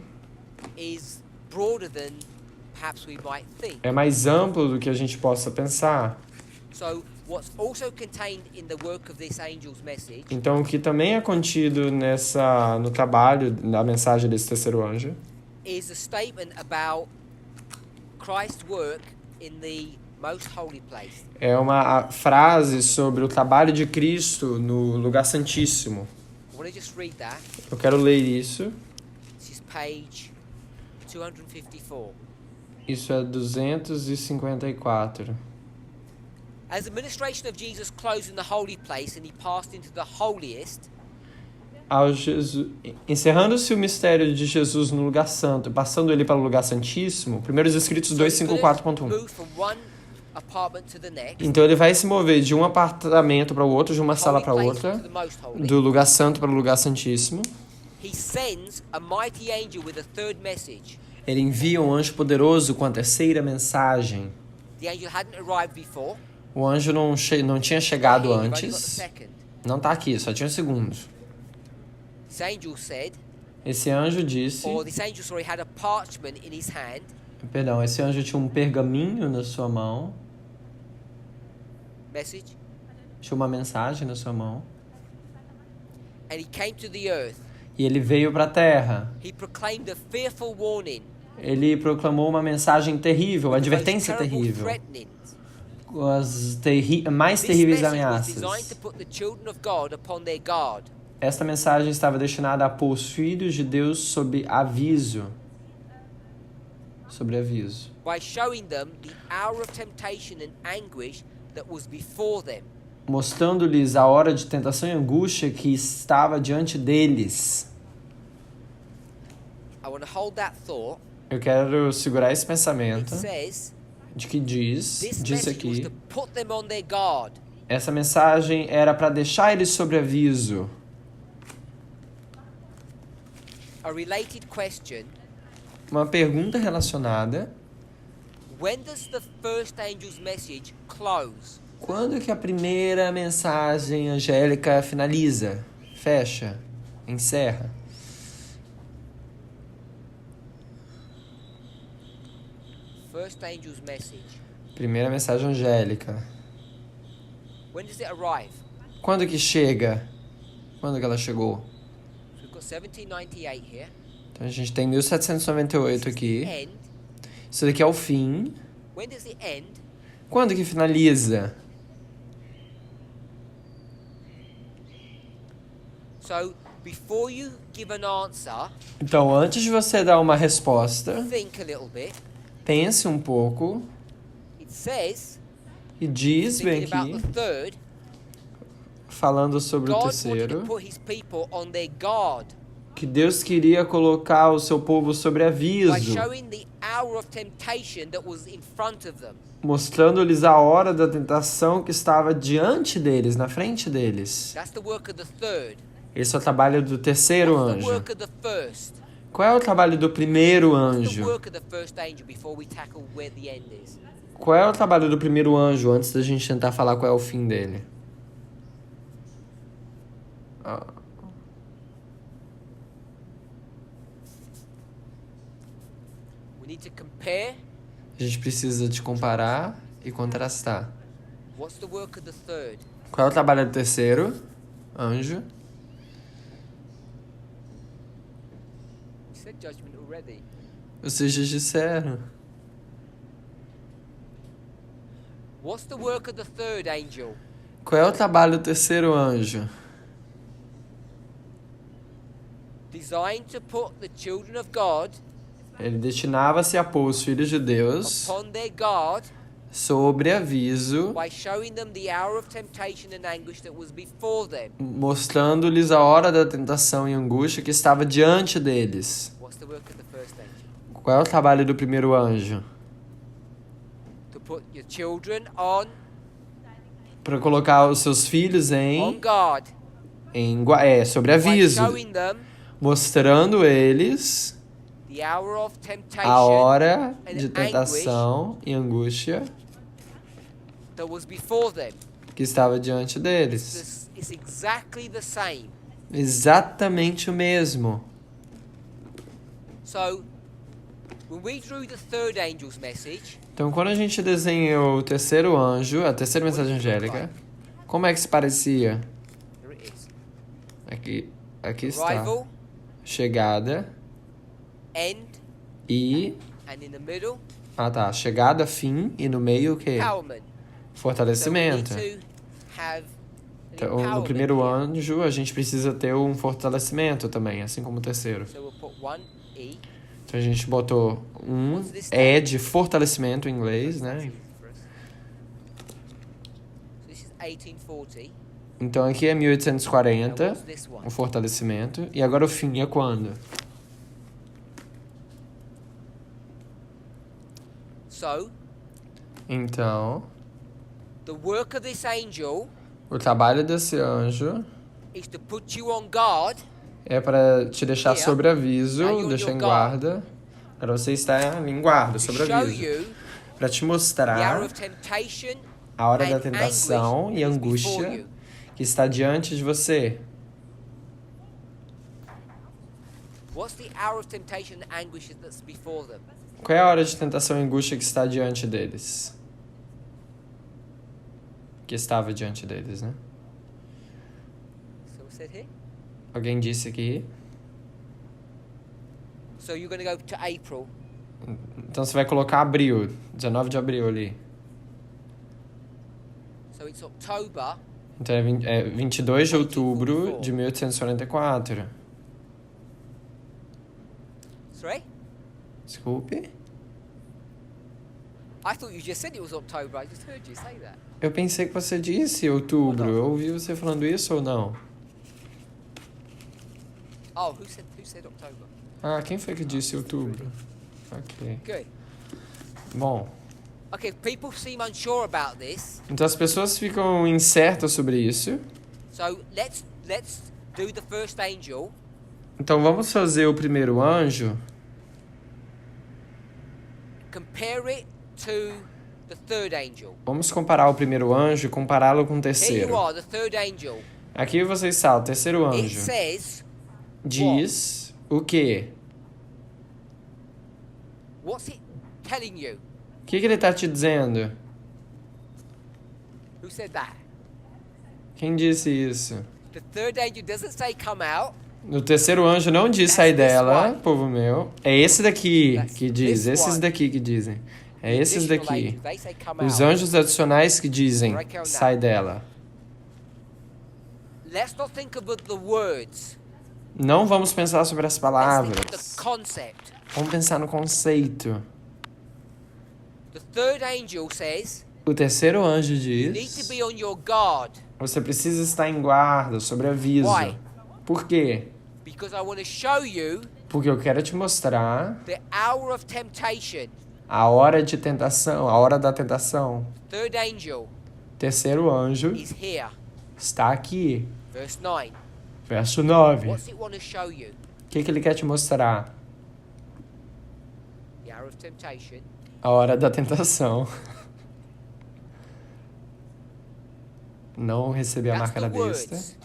is broader than perhaps we might think. é mais amplo do que a gente possa pensar. So, what's also contained in the work of this angel's message Então, o que também é contido no trabalho da mensagem desse terceiro anjo is a statement about Christ's work in the most holy place. é uma frase sobre o trabalho de Cristo no lugar santíssimo. I want to just read that. Eu quero ler isso. This is page 254. Isso é 254. As the ministration of Jesus closed in the holy place and he passed into the holiest, Encerrando-se o mistério de Jesus no lugar santo, passando ele para o lugar santíssimo, Primeiros Escritos so he could have 254.1. moved from one apartment to the next, Então ele vai se mover de um apartamento para o outro, de uma sala holy para place outra, to the most holy. do lugar santo para o lugar santíssimo. He sends a mighty angel with a third message. Ele envia um anjo poderoso com a terceira mensagem. The angel hadn't arrived before. O anjo não tinha chegado You've only got the antes. second. Não está aqui, só tinha o segundo. This angel said, Esse anjo disse... or this angel, sorry, had a parchment in his hand. Perdão, esse anjo tinha um pergaminho na sua mão. Message. Tinha uma mensagem na sua mão. And he came to the earth. E ele veio para a terra. He proclaimed a fearful warning. Ele proclamou uma mensagem terrível, uma the most advertência terrible terrível. threatenings. As mais This terríveis message was designed ameaças. to put the children of God upon their guard. Esta mensagem estava destinada a pôr os filhos de Deus sob aviso. Sobre aviso. By showing them the hour of temptation and anguish that was before them. Mostrando-lhes a hora de tentação e angústia que estava diante deles. I want to hold that thought. Eu quero segurar esse It pensamento says de que diz this aqui, message was to put them on their guard. Essa mensagem era para deixar eles sobre aviso. A related question. Uma pergunta relacionada. When does the first angel's message close? Quando que a primeira mensagem angélica finaliza? Fecha? Encerra? First angel's message. Primeira mensagem angélica. When does it arrive? Quando que chega? Quando que ela chegou? So we've got 1798 here. Então a gente tem 1798 aqui. End. Isso daqui é o fim. When does it end? Quando que finaliza? So before you give an answer, Então, antes de você dar uma resposta, think a little bit. pense um pouco It says, e diz bem thinking about aqui, the third, falando sobre o God wanted to terceiro, put his people on their guard que Deus queria colocar o seu povo sobre by aviso, showing the hour of temptation that was in front of them. mostrando-lhes a hora da tentação que estava diante deles, na frente deles. That's the work of the third. Esse é o trabalho do terceiro That's the anjo. work of the first. Qual é o trabalho do primeiro What's the anjo? work of the first angel before we tackle where the end is? Qual é o trabalho do primeiro anjo antes da gente tentar falar qual é o fim dele? Ah. We need to compare. A gente precisa de comparar e contrastar. What's the work of the third? Qual é o trabalho do terceiro anjo? You said judgment already. Vocês já disseram. What's the work of the third angel? Qual é o trabalho do terceiro anjo? Designed to put the children of God Ele destinava-se a pôr os filhos de Deus upon their guard sobre aviso, by showing them the hour of temptation and anguish that was before them. mostrando-lhes a hora da tentação e angústia que estava diante deles. What's the work of the first angel? Qual é o trabalho do primeiro anjo? To put your children on Para colocar os seus filhos on guard sobre by aviso, showing them mostrando eles the hour of a temptation hora and de tentação e angústia that was before them. que estava diante deles. It's exactly the same. Exatamente o mesmo. So, when we drew the third angel's message, Então, quando a gente desenhou o terceiro anjo, a terceira mensagem angélica, como é que se parecia? here it is. Aqui está. Arrival, Chegada end, e... and in the middle, Ah, tá. Chegada, fim e no meio o quê? empowerment. So we need Fortalecimento. to have an Então, no empowerment primeiro here. anjo, a gente precisa ter um fortalecimento também, assim como o terceiro. So we'll put one E. Então, a gente botou E de fortalecimento em inglês, né? So this is 1840. Então, aqui é Now 1840, what's this one? o fortalecimento. E agora o fim é quando? So, Então, the work of this angel o trabalho desse anjo is to put you on guard é para te deixar Yeah. sobre aviso, Now you're deixar on em your guard. guarda. Para você estar em guarda, to sobre show aviso. you Para te the hour mostrar of temptation a hora da and tentação anguish e that is before angústia you. que está diante de você. What's the hour of temptation and anguish that's before them? Qual é a hora de tentação e angústia que está diante deles? Que estava diante deles, né? So we said here. Alguém disse aqui. So you're going to go to April. Então você vai colocar abril, 19 de abril ali. So it's October. Então é 22 de outubro de 1844. Sorry? Desculpe. I thought you just said it was October. I just heard you say that. Eu pensei que você disse outubro. Eu ouvi você falando isso ou não? Oh, who said October? Ah, quem foi que disse outubro? Ok. Good. Bom, Okay, people seem unsure about this. Então as pessoas ficam incertas sobre isso. So let's do the first angel. Então vamos fazer o primeiro anjo. Compare it to the third angel. Vamos comparar o primeiro anjo e compará-lo com o Here terceiro. you are, the third angel. Aqui você está, o terceiro It anjo. says, Diz o quê? what's it telling you? O que ele está te dizendo? Who said that? Quem disse isso? The third angel doesn't say come out. O terceiro anjo não diz sai dela, povo meu. É esse daqui que diz, esses daqui que dizem. É esses Additional daqui. angels, they say come Os out. anjos adicionais que dizem sai dela. Let's not think about the words. Não vamos pensar sobre as Let's think of palavras. the concept. Vamos pensar no conceito. The third angel says, O terceiro anjo you need to diz: be on your guard. você precisa estar em guarda, sobre aviso. Why? Por quê? Because I want to show you Porque eu quero te mostrar the hour of temptation. a hora de tentação, a hora da tentação. Third angel Terceiro anjo is here. está aqui. Verse 9. Verso 9. What's it want to show you? O que ele quer te mostrar? The hour of temptation. A hora da tentação. Não receber a That's marca da the besta. words.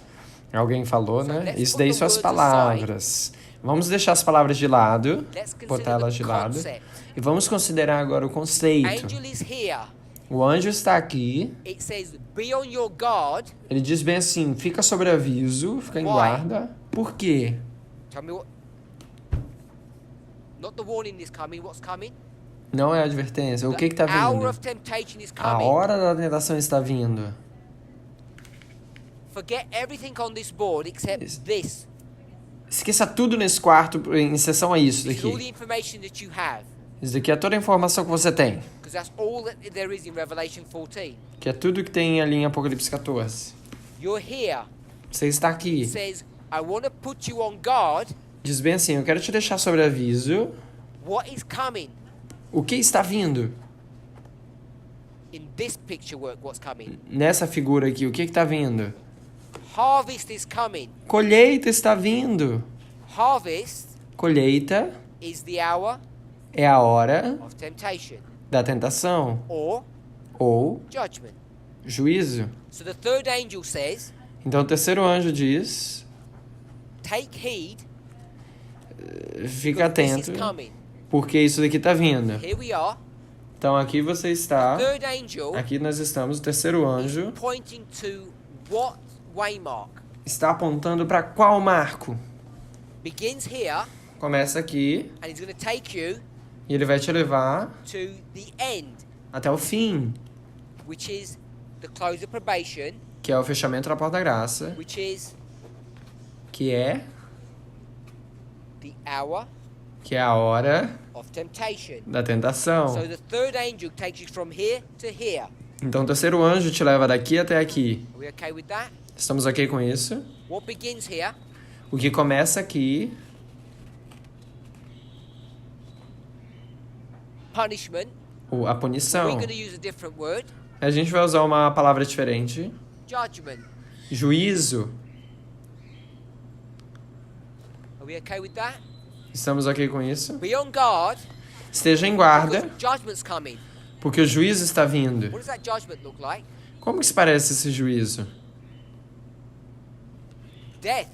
Alguém falou, So né? let's Isso put daí the são as words palavras. Vamos deixar as palavras de lado, Let's consider botar elas the de lado. concept. E vamos considerar agora o conceito. Angel is here. O anjo está aqui. It says, be on your guard. Ele diz bem assim, fica sobre aviso, fica em Why? guarda. Por quê? Tell me what. Not the warning is coming. What's coming? Não é advertência. O que está The hour vindo? of temptation is A coming. hora da tentação está vindo. Forget everything on this board except Yes. this. Esqueça tudo nesse quarto em exceção a isso This is all the daqui. information that you have. Isso daqui é toda a informação que você tem. Because that's all that there is in Revelation 14. Que é tudo que tem ali em Apocalipse 14. You're here. Você está aqui. It says, I want to put you on guard. Diz bem assim, eu quero te deixar sobre aviso. What is coming? O que está vindo? In this picture work, what's coming? Nessa figura aqui, o que está vindo? Harvest is coming. Colheita está vindo. Harvest Colheita is the hour é a hora of temptation da tentação or ou judgment. juízo. So the third angel says, Então o terceiro anjo diz, take heed, fica because this atento, is coming. porque isso daqui está vindo. Here we are. Então aqui você está, Third angel aqui nós estamos, o terceiro anjo pointing to what waymark? está apontando para qual marco? Begins here, Começa aqui and he's going to take you e ele vai te levar to the end, até o fim, which is the close of probation, que é o fechamento da porta da graça, which is que é the hour a hora of temptation. da tentação. So the third angel takes you from here to here. Então o terceiro anjo te leva daqui até aqui. Are we okay with that? Estamos ok com isso? What begins here O que começa aqui, punishment. a We're punição. going to use a different word. A gente vai usar uma palavra diferente. Judgment. Juízo. Are we okay with that? Estamos ok com isso? Be on guard. Esteja em guarda, Because judgment's coming. porque o juízo está vindo. What does that judgment look like? Como que se parece esse juízo? Death.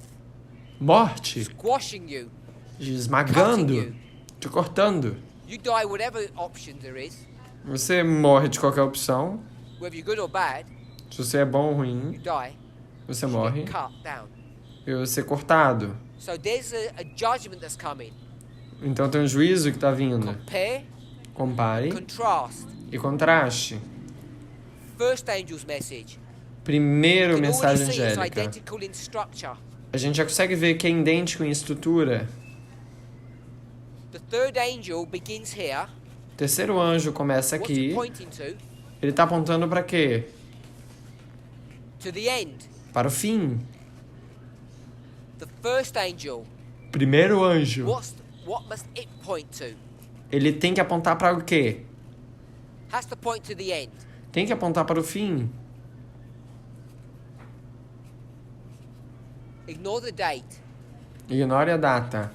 Morte, Squashing you. esmagando, te cortando. You die whatever option there is. Você morre de qualquer opção. Whether you're good or bad, Se você é bom ou you ruim, die. você You morre. get cut down. E você é cortado. So there's a judgment that's coming. Então tem um juízo que está vindo. Compare, Compare contrast. e contraste. First angel's message. Primeiro, You can mensagem already see it's angélica. identical in structure. A gente já consegue ver que é idêntico em estrutura. The third angel begins here. O terceiro anjo começa What's it aqui. pointing to? Ele está apontando para quê? To the end. Para o fim. The first angel. Primeiro anjo. What must it point to? Ele tem que apontar para o quê? Has to point to the end. Tem que apontar para o fim. Ignore the date. Ignore a data.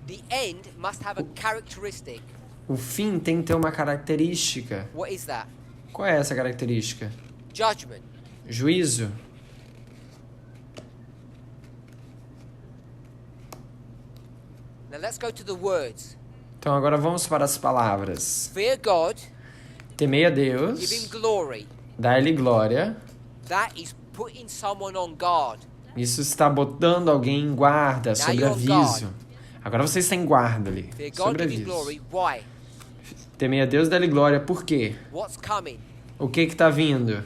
The end must have a characteristic. O fim tem que ter uma característica. What is that? Qual é essa característica? Judgment. Juízo. Now let's go to the words. Então agora vamos para as palavras. Fear God, Temei a give him Deus, glory. dai-lhe glória. That is putting someone on guard. Isso está botando alguém em guarda, sobre you're on aviso. Agora você está em guarda ali, Fear God, sobre give him aviso. glory. Why? Temei a Deus, dai-lhe glória. Por quê? What's coming? O que está vindo?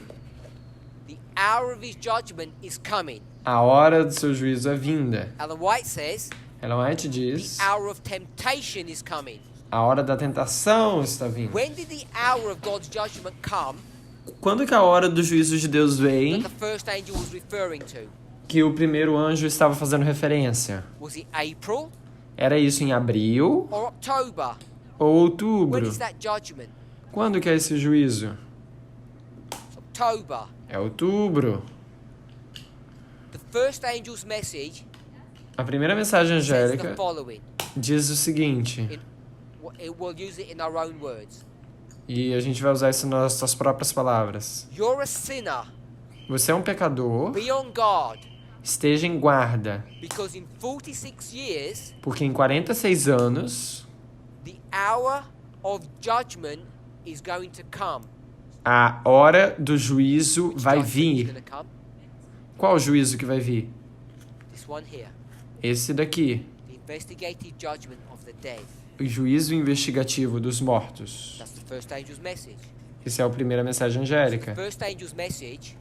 The hour of his judgment is coming. A hora do seu juízo é vinda. Ellen White says, Ellen White the diz, hour of temptation is coming. a hora da tentação está vindo. When did the hour of God's judgment come Quando que a hora do juízo de Deus vem, that the first angel was referring to? que o primeiro anjo estava fazendo referência? Was it April Era isso em abril or October? ou When outubro? is that judgment? Quando que é esse juízo? It's October. É outubro. The first angel's message A primeira mensagem says the angélica following. diz o seguinte, We'll use it in our own words. e a gente vai usar isso nas nossas próprias palavras. You're a sinner. Você é um pecador, Be on guard. esteja em guarda, Because in 46 years, porque em 46 anos, the hour of judgment is going to come. a hora do juízo Which vai judgment is vir. gonna come? Qual o juízo que vai vir? This one here. Esse daqui, The investigative judgment of the dead. o juízo investigativo dos mortos. That's the first angel's message. Essa é a primeira mensagem angélica. First angel's message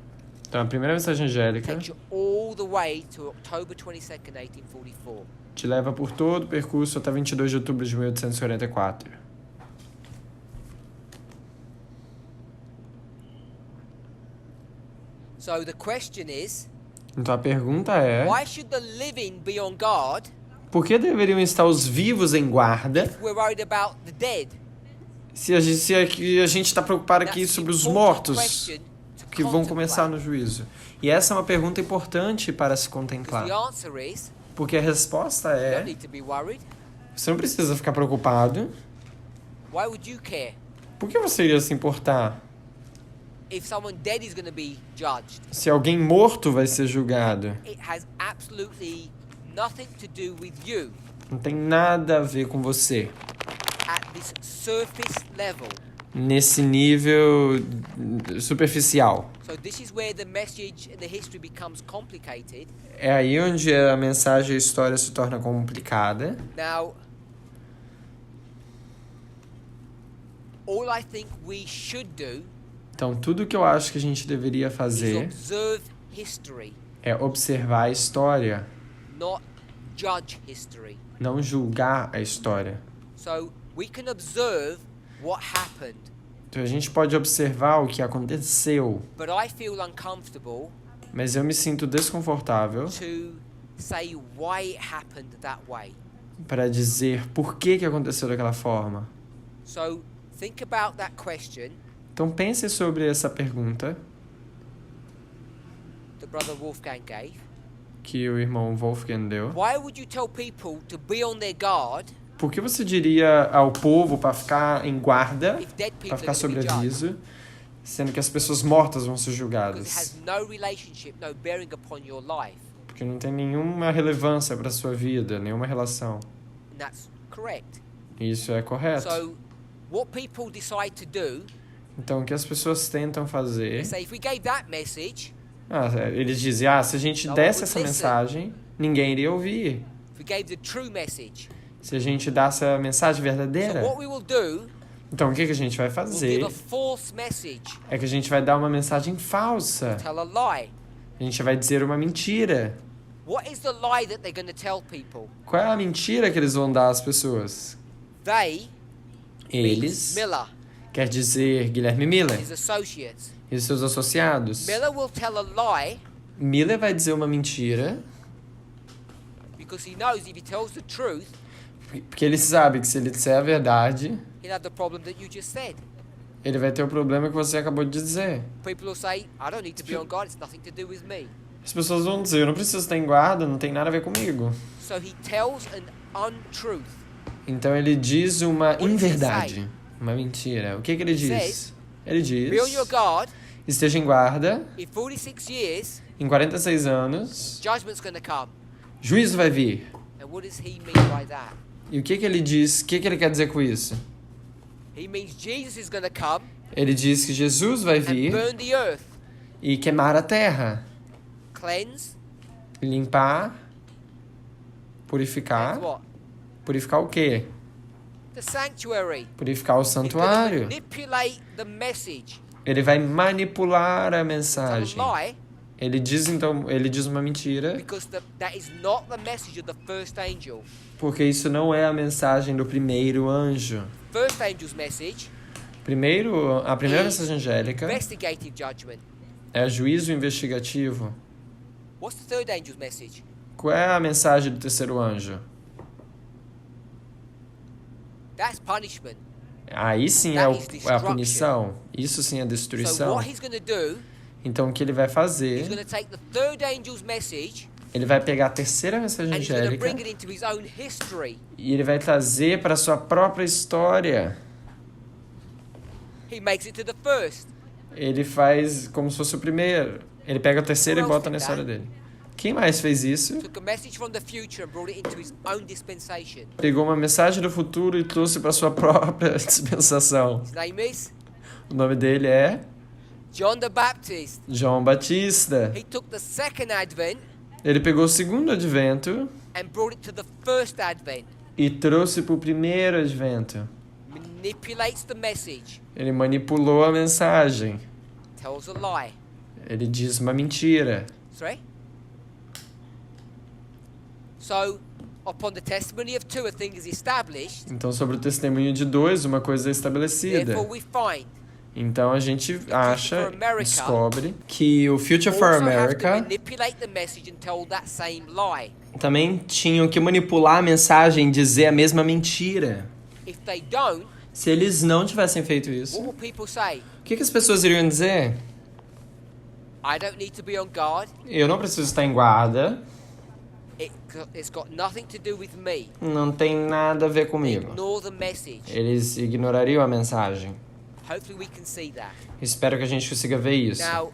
Então, a primeira mensagem angélica takes you all the way to October 22nd, 1844. te leva por todo o percurso até 22 de outubro de 1844. So the question is, Então, a pergunta é, why should the living be on guard por que deveriam estar os vivos em guarda if we're worried about the dead? se a gente está preocupado aqui That's the sobre os important mortos question to que vão contemplate. começar no juízo? E essa é uma pergunta importante para se Because contemplar. the answer is, Porque a resposta you don't é, need to be worried. você não precisa ficar preocupado. Why would you care Por que você iria se importar if someone dead is going to be judged? se alguém morto vai ser julgado? It has absolutely nothing to do with you Não tem nada a ver com você. at this surface level. Nesse nível superficial. So this is where the message and the history becomes complicated. É aí onde a mensagem e a história se torna complicada. Now, all I think we should do Então, tudo que eu acho que a gente deveria is fazer observe history, é observar a história, not judge history. não julgar a história. So we can observe what happened, Então, a gente pode observar o que aconteceu, but I feel uncomfortable mas eu me sinto desconfortável to say why it happened that way. para dizer por que aconteceu daquela forma. So think about that question Então, pense sobre essa pergunta that Brother Wolfgang gave. que o irmão Wolfgang deu. Why would you tell people to be on their guard Por que você diria ao povo para ficar em guarda, if dead people para are ficar going to sobre be judged? aviso, sendo que as pessoas mortas vão ser Because it julgadas? has no relationship, no bearing upon your life. Porque não tem nenhuma relevância para sua vida, nenhuma relação. And that's correct. E isso é correto. So what people decide to do Então, o que as pessoas tentam fazer... is say, if we gave that message, eles dizem, se a gente No desse one essa would listen. mensagem, ninguém iria ouvir. if we gave the true message. Se a gente desse a mensagem So verdadeira, what we will do, então o que a gente vai we'll fazer give a false message, é que a gente vai dar uma mensagem falsa. tell a lie. A gente vai dizer uma mentira. What is the lie that they're going to tell people? Qual é a mentira que eles vão dar às pessoas? They, Eles, Miller, quer dizer Guilherme Miller his associates. e os seus associados. Miller will tell a lie Miller vai dizer uma mentira, because he knows if he tells the truth, porque ele sabe que se ele disser a verdade, he'll have the problem that you just said. ele vai ter o problema que você acabou de dizer. People will say, I don't need to be on guard, it's nothing to do with me. As pessoas vão dizer, eu não preciso estar em guarda, não tem nada a ver comigo. So he tells an untruth. Então ele diz uma does it inverdade, uma mentira. O que ele diz? says, Ele Be on your diz, guard. esteja em guarda, In 46 years, em 46 anos, judgment's going to come. juízo vai vir. And what does he mean by that? E o que ele diz? O que ele quer dizer com isso? He means Jesus is going to come Ele diz que Jesus vai and vir burn the earth, e queimar a terra, cleanse, limpar, and purificar. what? Purificar o quê? The sanctuary. Purificar o He's going to santuário. manipulate the message. Ele vai manipular a Tell mensagem. a lie Ele diz uma mentira, because that is not the message of the first angel. porque isso não é a mensagem do primeiro anjo. First angel's message, A primeira mensagem angélica investigative judgment. é juízo investigativo. What's the third angel's message? Qual é a mensagem do terceiro anjo? That's punishment. Aí sim é a punição. Isso sim é So destruição. what he's going to do, Então o que ele vai he's fazer? going to take the third angel's message Ele vai pegar a terceira mensagem and he's going to angélica bring it into his own history. e ele vai trazer para a sua própria história. He makes it to the first. Ele faz como se fosse o primeiro. Ele pega a terceira e bota na história dele. Quem mais fez isso? Took a message from the future and brought it into his own dispensation. Pegou uma mensagem do futuro e trouxe para sua própria dispensação. His name is O nome dele é John the Baptist. João Batista. He took the second advent Ele pegou o segundo advento and brought it to the first advent. e trouxe para o primeiro advento. Manipulates the message. Ele manipulou a mensagem. Tells a lie. Ele diz uma mentira. Sorry? So, upon the testimony of two, a thing is established. Então, sobre o testemunho de dois, uma coisa é estabelecida. Therefore, we find Então, a gente acha, for America descobre, que o Future for also have to America manipulate the message and tell that same lie. também tinham que manipular a mensagem e dizer a mesma mentira. If they don't, Se eles não tivessem feito what isso, will people say? o que as pessoas iriam dizer? I don't need to be on guard. Eu não preciso estar em guarda, It's got nothing to do with me. não tem nada a ver comigo. Ignore the message. Eles ignorariam a mensagem. Hopefully we can see that. Espero que a gente consiga ver isso. Now,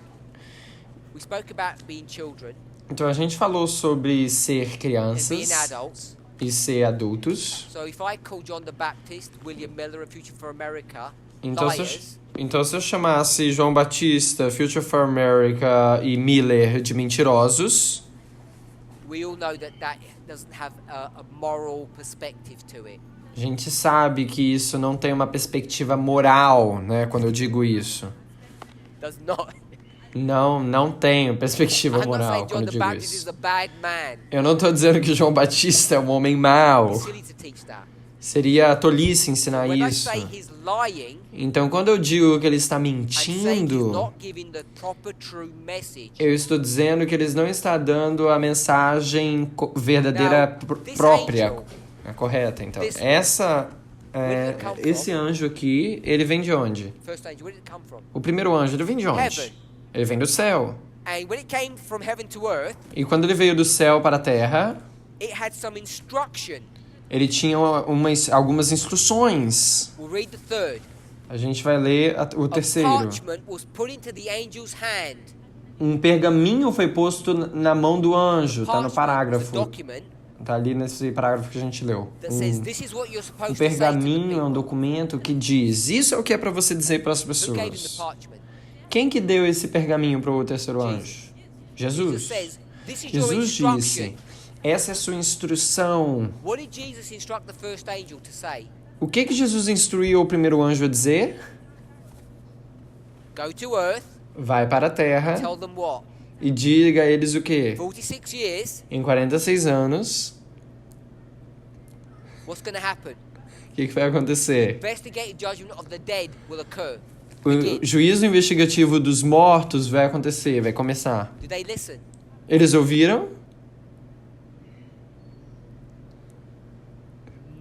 we spoke about being children Então, a gente falou sobre ser and being crianças adults. e ser adultos. So if I call John the Baptist, William Miller, and Future for America Então liars, se eu chamasse João Batista, Future for America e Miller de mentirosos, we all know that that doesn't have a moral perspective to it. a gente sabe que isso não tem uma perspectiva moral, né? Quando eu digo isso. Does not. Não tenho perspectiva I'm not moral saying John quando eu the digo Baptist is isso. a bad man. Eu não estou dizendo que João Batista é um homem mau. It's silly to teach that. Seria tolice ensinar When I isso. say he's lying, Então, quando eu digo que ele está I'm saying he's mentindo, not giving the proper true message. eu estou dizendo que ele não está dando a mensagem verdadeira Now, this própria, angel, a correta. Então, this- where did it come esse anjo aqui, ele vem de onde? First angel, where did it come from? O primeiro anjo, ele vem de onde? Heaven. Ele vem do céu. And when it came from heaven to earth, E quando ele veio do céu para a terra, it had some instruction. ele tinha algumas instruções. We'll read the third. A gente vai ler o A terceiro. parchment was put into the angel's hand. Um pergaminho foi posto na mão do anjo, tá no Parchment was a parágrafo. document Tá ali nesse parágrafo que a gente leu. that says this is what you're Um supposed to say to the pergaminho é um people. documento que diz: isso é o que é para você dizer para as Who gave him the pessoas. parchment? Quem que deu esse pergaminho para o terceiro anjo? Jesus Jesus. says, this is your Jesus instruction. disse: essa é a sua instrução. What did Jesus instruct the first angel to say? O que Jesus instruiu o primeiro anjo a dizer? Go to earth, Vai para a terra tell them what? e diga a eles o quê? 46 years, Em 46 anos, what's going to happen? o que vai acontecer? Investigative judgment of the dead will occur. O juízo investigativo dos mortos vai acontecer, vai começar. Did they listen? Eles ouviram?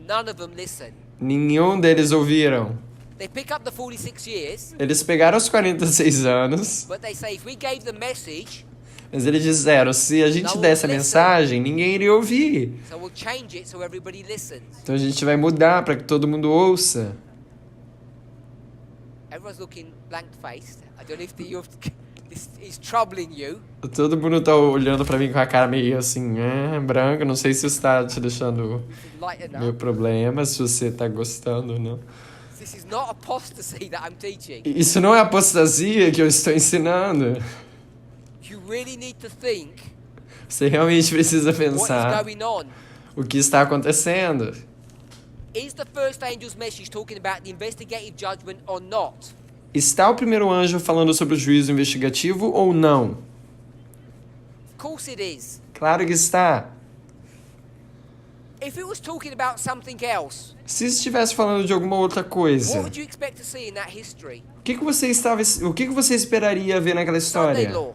None of them listened. Nenhum deles ouviram. They pick up the 46 years, Eles pegaram os 46 anos, but they say if we gave the message, mas eles disseram, se a gente desse a mensagem, ninguém iria ouvir. so we'll change it so everybody listens. Então a gente vai mudar para que todo mundo ouça. Everyone's looking blank-faced. I don't know if this is troubling you. Todo mundo tá olhando pra mim com a cara meio assim, branca. Não sei se isso tá te deixando Lighten meio up. problema, se você tá gostando ou não. This is not apostasy that I'm teaching. Isso não é apostasia que eu estou ensinando. You really need to think Você realmente precisa what is pensar going on. o que está acontecendo. Is the first angel's message talking about the investigative judgment or not? Está o primeiro anjo falando sobre o juízo investigativo ou não? Of course it is. Claro que está. If it was talking about something else, Se estivesse falando de alguma outra what coisa, would you expect to see in that history? o que você esperaria ver naquela Sunday história? law.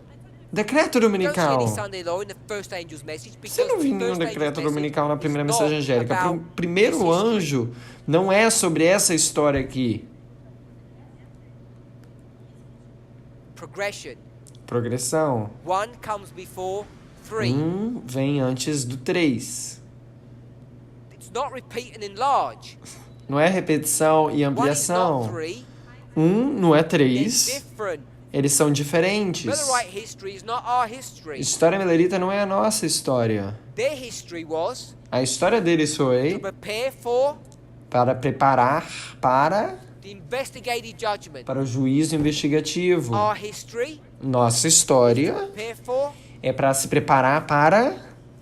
Decreto Don't see dominical. any Sunday law in the first angel's message Você because não viu the nenhum first angel's decreto message dominical na primeira is mensagem not angélica. O about primeiro this history. anjo não é sobre essa história aqui. Progression. Progressão. One comes before three. Vem antes do 3. It's not repeat and enlarge. Não é repetição e One is not ampliação. three. Não é They're 3. different. Eles são diferentes. Millerite history is not our history. História milerita não é a nossa história. Their history was A história deles to foi prepare for para preparar the investigative judgment. para o juízo investigativo. Our history Nossa história prepare for é para se preparar para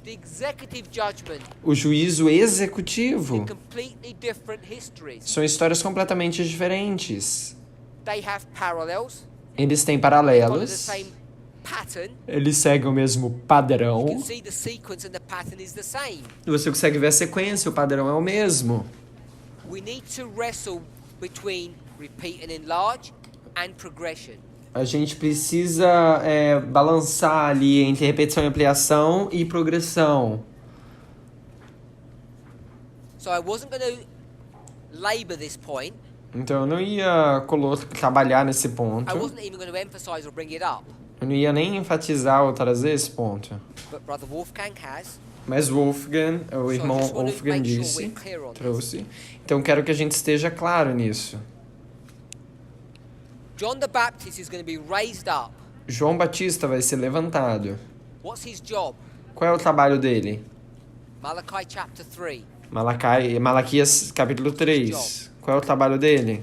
the executive judgment. o juízo executivo. Completely different histories. São histórias completamente diferentes. They have parallels. Eles têm Follow the paralelos. same pattern. Eles seguem o mesmo You padrão. can see the sequence and the pattern is the same. E você consegue ver a sequência, o padrão é o mesmo. We need to wrestle between repeat and enlarge and progression. A gente precisa balançar ali entre repetição e ampliação e progressão. So I wasn't going to labor this point. Então eu não ia trabalhar nesse ponto. I wasn't even going to emphasize or bring it up. Eu não ia nem enfatizar ou trazer esse ponto. But Brother Wolfgang has. Mas Wolfgang, o irmão just wanna Wolfgang make sure disse, we're clear on this. trouxe. Então quero que a gente esteja claro nisso. John the Baptist is going to be raised up. João Batista vai ser levantado. What's his job? Qual é o trabalho dele? Malachi chapter 3. Malaquias capítulo 3. Qual é o trabalho dele?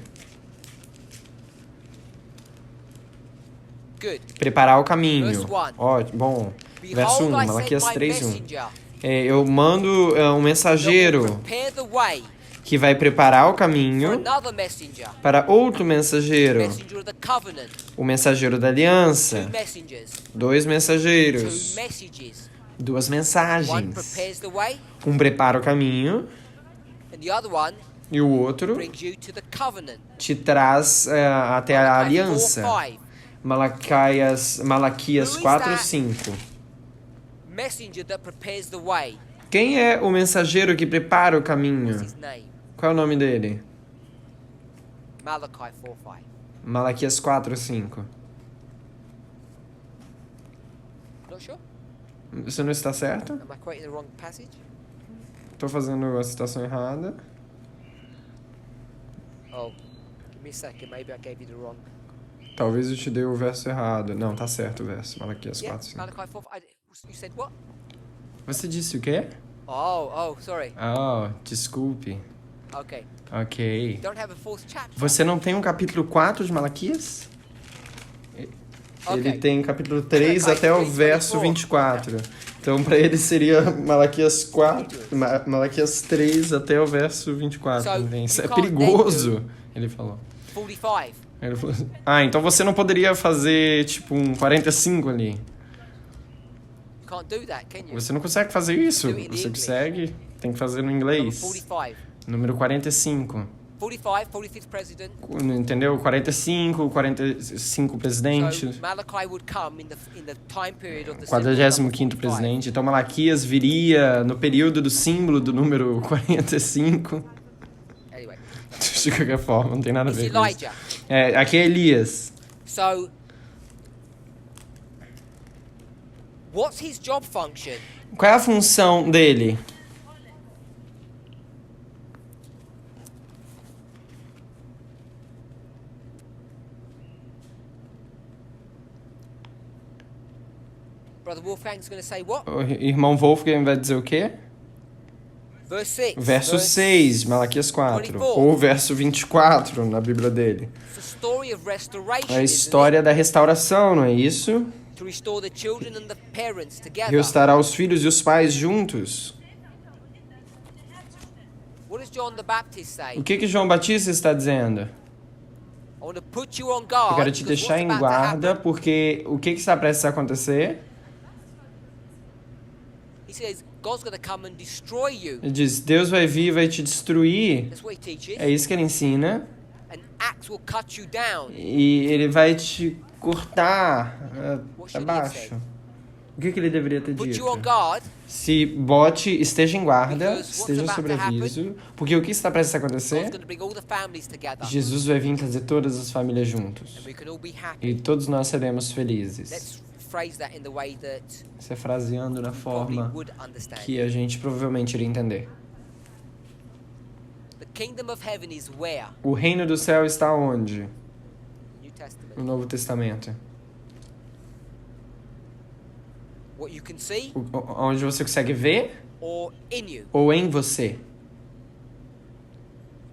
Good. Preparar o caminho. Verse 1. Ó, bom. Verso 1, Behold, I Malaquias send my 3, 1. messenger Eu mando um that will mensageiro prepare the way que vai preparar o for caminho another messenger. para outro mensageiro. Messenger of the covenant. O mensageiro da aliança. Two messengers. 2 Two mensageiros. messages. 2 One mensagens. prepares the way, Um prepara o caminho and the other one e o outro brings you to the covenant. te traz até a Malachi aliança. 4:5. Malaquias Who is 4, that? 5. Messenger that prepares the way. Quem é o mensageiro que prepara o What's caminho? his name? Qual é o nome dele? Malachi 4:5. Malaquias 4, 5. Not sure? Você não está certo? Am I quoting the wrong passage? Estou fazendo a citação errada. Oh, give me a second. Maybe I gave you the wrong. Talvez eu te dei o verso errado. Não, tá certo o verso. Malaquias 4, 5. Malachi 4. You said what? Você disse o quê? Oh, sorry. Oh, desculpe. Okay. Ok. Don't have a fourth chapter. Você não tem um capítulo 4 de Malaquias? Ele Ok. tem capítulo 3 até o Malachi verso 24. Então, para ele seria Malaquias 3 até o verso 24. So, entende? Isso é you can't perigoso, ele falou. 45. Ele falou assim, então você não poderia fazer, tipo, um 45 ali. You can't do that, can you? Você não consegue fazer isso. Do it in Você English. consegue, tem que fazer no Number inglês. 45. Número 45. 45th president. Entendeu? 45 So presidente. Malachi would come in the time period of the 45º presidente. Então Malaquias viria no período do símbolo do número 45. Anyway, de qualquer forma, não tem nada a It's ver com isso. Elijah. Aqui é Elias. So, what's his job function? Qual é a função dele? Brother Wolfgang's going to say what? O irmão Wolfgang vai dizer o quê? Verse 6. Verso 6, Malaquias 4. 24. Ou verso 24 na Bíblia dele. It's a story of restoration, É a isn't história da restauração, não é isso? it? To restore the children and the parents together. Restaurar os filhos e os pais juntos. What does John the Baptist say? O que João Batista está dizendo? I want to put you on Eu guard. quero te because deixar what's em about to guarda, happen, porque o que está prestes a acontecer? he says, God's going to come and destroy you. Ele diz, Deus vai vir e vai te destruir. That's what he teaches. É isso que ele ensina. An axe will cut you down. E ele vai te cortar What should he have abaixo. said? O que ele deveria ter Put you on dito? guard. Se esteja em guarda, Because what's esteja about sobre to happen? aviso, porque o que está prestes a God's acontecer? going to bring all the families together. Jesus vai vir trazer todas as famílias juntos. And we can all be happy. E todos nós seremos felizes. Let's phrase that in the way that Isso é fraseando na you probably forma would understand. que a gente provavelmente iria entender. The kingdom of heaven is where? O reino do céu está onde? New Testament. No Novo Testamento. What you can see Onde você consegue ver or in you. ou em você?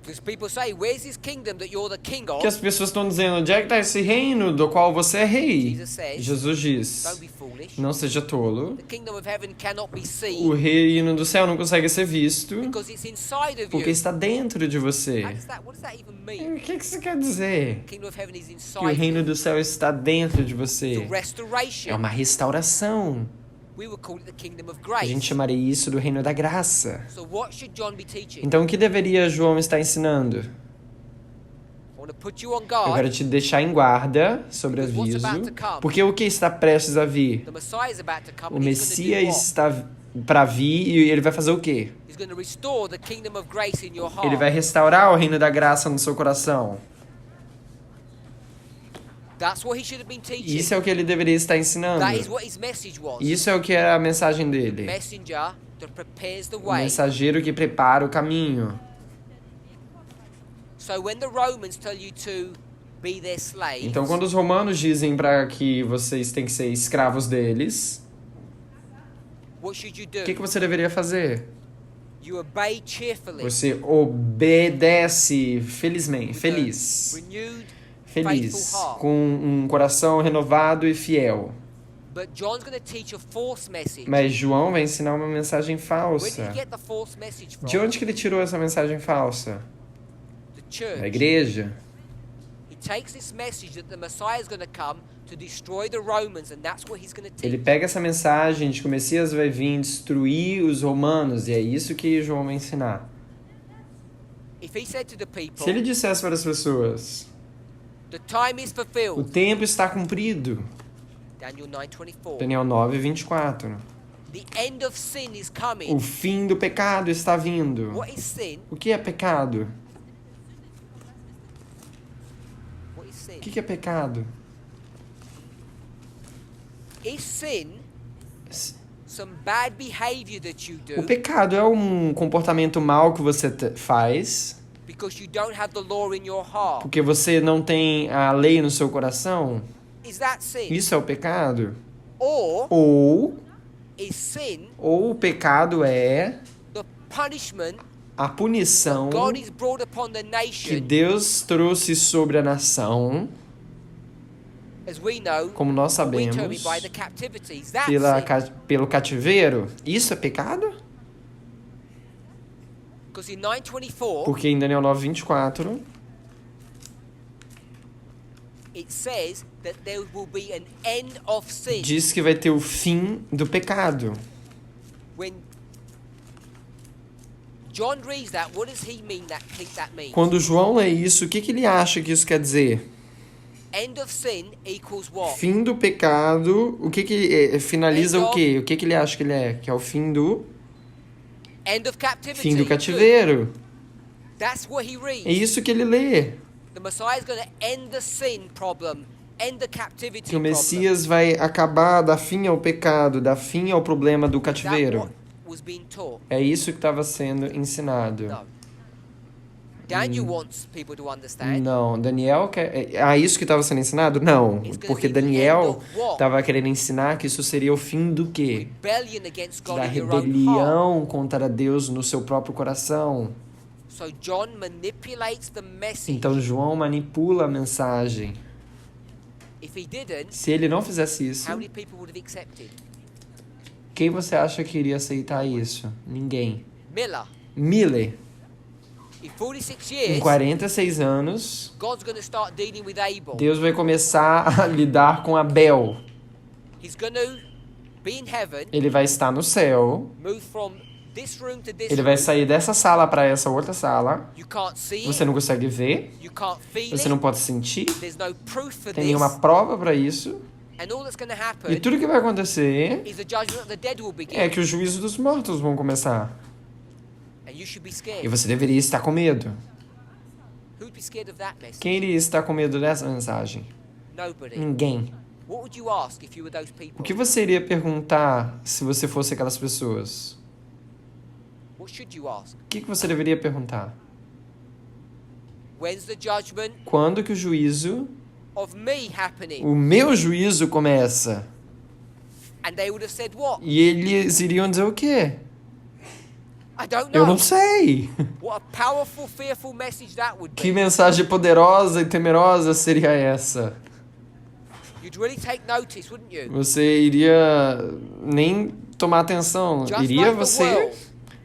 Because people say, where's this kingdom that you're the king Que of? as pessoas estão dizendo, onde é que está esse reino do qual você é rei? Jesus says, Jesus diz, don't be foolish. não seja tolo. The kingdom of heaven cannot be O seen reino do céu não consegue ser visto because it's inside of porque you. está dentro de você. What does that even mean? O que isso quer dizer? The kingdom of heaven is Que o inside reino you. do céu está dentro de It's você. a restoration. É uma restauração. We would call it the kingdom of A gente grace. chamaria isso do reino da graça. So what should John be teaching? Então, o que deveria João estar ensinando? I want to put you on Eu quero guard. te deixar em guarda, sobre aviso, porque o que está prestes a vir? The Messiah is about to come O and he's going to do Messias what? está para vir e ele vai fazer o quê? He's going to restore the kingdom of grace in your Ele vai heart. restaurar o reino da graça no seu coração. That's what he should have been teaching. Isso é o que ele deveria estar ensinando. That is what his message was. Isso é o que é a mensagem dele. Messenger that prepares the O way. mensageiro que prepara o caminho. So when the Romans tell you to be their slaves, Então, quando os romanos dizem para que vocês têm que ser escravos deles, what should you o que do? você deveria fazer? You obey cheerfully. Você obedece felizmente, feliz. Renewed, Feliz, faithful heart. com um coração renovado e fiel. But John's going to teach a false message. Mas João vai ensinar uma mensagem Where did falsa. he get the false message from? De onde que ele tirou essa mensagem falsa? The church. Da igreja. He takes this message that the Messiah is going to come to destroy the Romans, and that's what he's going to Ele teach. pega essa mensagem de que o Messias vai vir destruir os romanos, e é isso que João vai ensinar. If he said to the people, Se ele dissesse para as pessoas, the time is o fulfilled, tempo está cumprido, Daniel 9:24, Daniel 9:24, the end of sin is coming. o fim do pecado está vindo. What is sin? O que é pecado? What is sin? O que é pecado? Is sin some bad behavior that you O do pecado é um comportamento mau que você faz because you don't have the law in your heart? porque você não tem a lei no seu coração? Is that sin? Isso é o pecado? Or Ou is sin o pecado é the punishment a punição God has brought upon the que nation, Deus trouxe sobre a nação, as we know, como nós or we sabemos, term it by the captivity? Is that pela, sin? pelo cativeiro? Isso é pecado? Because in 9:24 Porque em Daniel 9:24 it says that there will be an end of sin. diz que vai ter o fim do pecado. When John reads that, what does he mean that think that means? Quando João lê isso, o que, que ele acha que isso quer dizer? End of sin equals what? Fim do pecado, o que que finaliza End o of- quê? O que que ele acha que ele é? Que é o fim do End of captivity. fim do Good. cativeiro. That's what he É reads. isso que ele lê. The Messiah is going to end the sin problem, end the captivity Que o problem. Messias vai acabar, dar fim ao pecado, dar fim ao problema do Is that cativeiro. what was being taught? É isso que estava sendo ensinado. No. Daniel wants people to understand. Não, Daniel quer... isso que estava sendo ensinado? Não, porque Daniel estava querendo ensinar que isso seria o fim do quê? Rebellion against God Da in your own heart. rebelião contra Deus no seu próprio coração. So John manipulates the message. Então João manipula a mensagem. If he didn't, Se ele não fizesse isso, how many people would have accepted? quem você acha que iria aceitar isso? Ninguém. Miller. Miller, In 46 em years, 46 anos, God's going to start dealing with Abel. Deus vai começar a lidar com Abel. He's going to be in heaven, Ele vai estar no céu. move from this room to this Ele vai room. sair dessa sala para essa outra sala. You can't see Você it. não consegue ver. You can't feel Você it. não pode sentir. There's no proof for Tem this. nenhuma prova para isso. And all that's going to E happen tudo que vai acontecer is the judgment of the dead will begin. é que o juízo dos mortos vão começar. And you should be E scared. você deveria estar com medo. Who'd be scared of that message? Quem iria estar com medo dessa mensagem? Nobody. Ninguém. What would you ask if you were those O people? que você iria perguntar se você fosse aquelas pessoas? What should you ask? O que você deveria perguntar? When's the judgment Quando que o juízo, of me happening? o meu juízo começa? And they would have said what? E eles iriam dizer o quê? I don't Eu know. não sei. What a powerful, fearful message that would Que be. mensagem poderosa e temerosa seria essa? You'd really take notice, wouldn't you? Você iria nem tomar atenção. Just Iria like the você, world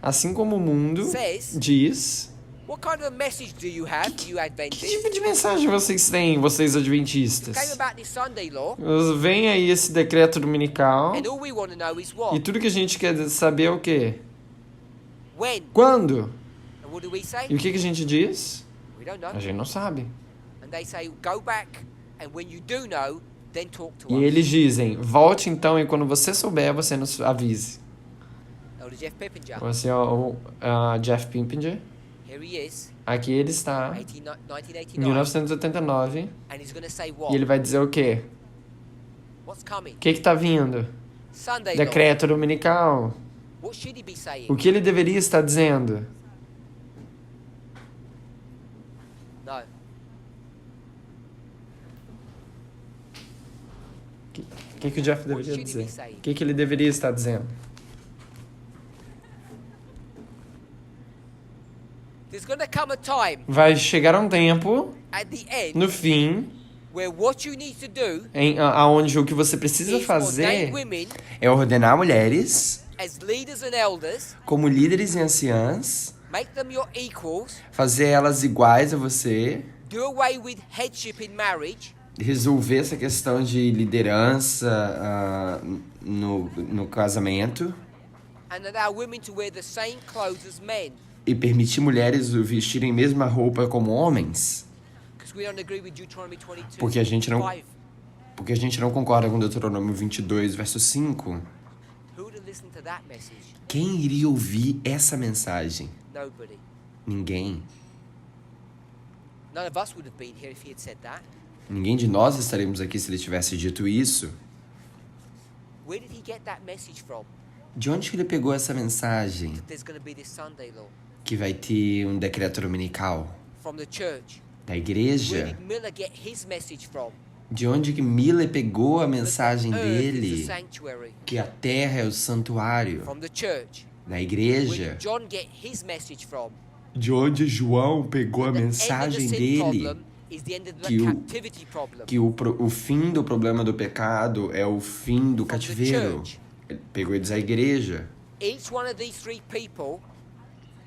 assim como o mundo says, diz, what kind of a message do you have, you que Adventists? tipo de mensagem vocês têm, vocês Came adventistas? about this Sunday law, Vem aí esse decreto dominical and all we want to know is e what? tudo que a gente quer saber é o quê? When? Quando? And what do we say? E o que a gente diz? We don't know. A gente não sabe. And they say, go back, and when you do know, then talk to E us. eles dizem, volte então e quando você souber, você nos avise. Elder Jeff Pippinger, Você é o Jeff Pimpinger. here he is, Aqui ele está, 1989, em 1989, and he's going to say e what? ele vai dizer o quê? What's coming? O que está vindo? Sunday law. Decreto dominical. What should he be saying? O que ele deveria estar dizendo? No. O que o Jeff deveria should he dizer? be saying? O que ele deveria estar dizendo? There's going to come a time Vai chegar um tempo, at the end no fim, where what you need to do aonde o que você precisa is fazer ordain women é ordenar mulheres as leaders and elders, como líderes e anciãs, make them your equals, fazer elas iguais a você, do away with headship in marriage, resolver essa questão de liderança no casamento and allow women to wear the same clothes as men. e permitir mulheres vestirem a mesma roupa como homens, Because we don't agree with Deuteronomy 22. Porque a gente não- 5. porque a gente não concorda com Deuteronômio 22, verso 5. Who would have listened to that message? Quem iria ouvir essa mensagem? Nobody. Ninguém. None of us would have been here if he had said that. Ninguém de nós estaremos aqui se ele tivesse dito isso. Where did he get that message from? De onde que ele pegou essa mensagem That there's going to be this Sunday law que vai ter um decreto dominical from the church. da Where igreja? did Miller get his message from? De onde que Miller pegou a mensagem Earth is dele? the sanctuary. Que a terra é o santuário From the church. da Where igreja. did John get his message from? De onde João pegou a The end of mensagem the sin dele? problem is the end of the que o- captivity problem. Que o fim do problema do pecado é o fim do From the cativeiro. church. Ele pegou e diz a igreja. Each one of these three people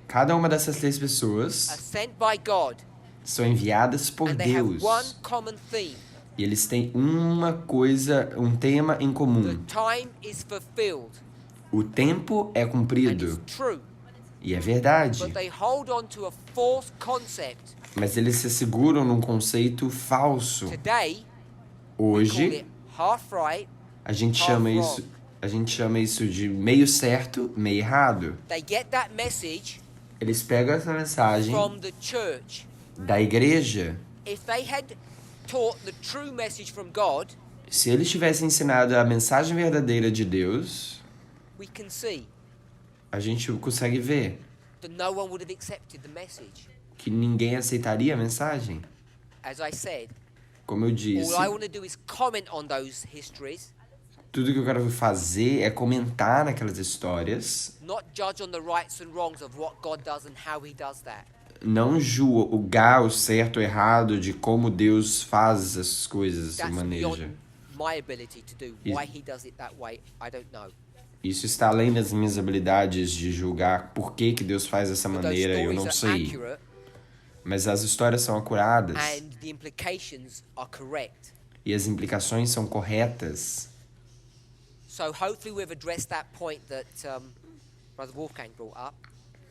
Cada uma dessas três pessoas are sent by God, são enviadas por and they have Deus. one common theme. E eles têm uma coisa, um tema em The comum. time is fulfilled, O tempo é and cumprido. it's true. E é verdade. But they hold on to a false concept. Mas eles se seguram num conceito falso. Today, we call Hoje, it half right. a gente half chama wrong. isso, a gente chama isso de meio certo, meio errado. They get that message, Eles pegam essa mensagem from the church. da igreja. If they had taught the true message from God, Se eles tivessem ensinado a mensagem verdadeira de Deus, we can see a gente consegue ver that no one would have accepted the message. que ninguém aceitaria a mensagem. As I said, Como eu disse, all I want to do is comment on those histories, tudo que eu quero fazer é comentar naquelas histórias, not judge on the rights and wrongs of what God does and how he does that. não julgar o certo ou errado de como Deus faz essas coisas, That's maneja. beyond my ability to do. Is- Why he does it that way, I don't know. Isso está além das minhas habilidades de julgar por que Deus faz dessa But those maneira, eu stories não are sei. accurate Mas as histórias são acuradas and the implications are correct. e as implicações são corretas. So hopefully we've addressed that point that Brother Wolfgang brought up.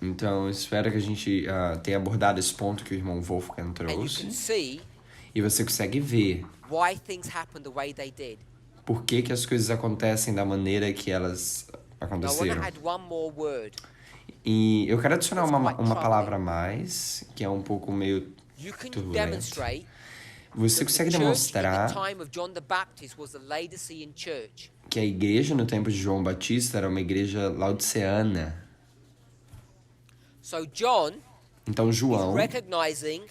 Então, espero que a gente tenha abordado esse ponto que o irmão Wolfgang And you can trouxe. see E você consegue ver why things happened the way they did. por que as coisas acontecem da maneira que elas Now, I want aconteceram. to add one more word. E eu quero adicionar It's uma quite palavra a troubling. mais, que é um pouco meio... You can Turbulent. demonstrate Você that consegue the church in demonstrar the time of John the Baptist was the Laodicean church. que a igreja no tempo de João Batista era uma igreja laodiceana. So John Então, is João recognizing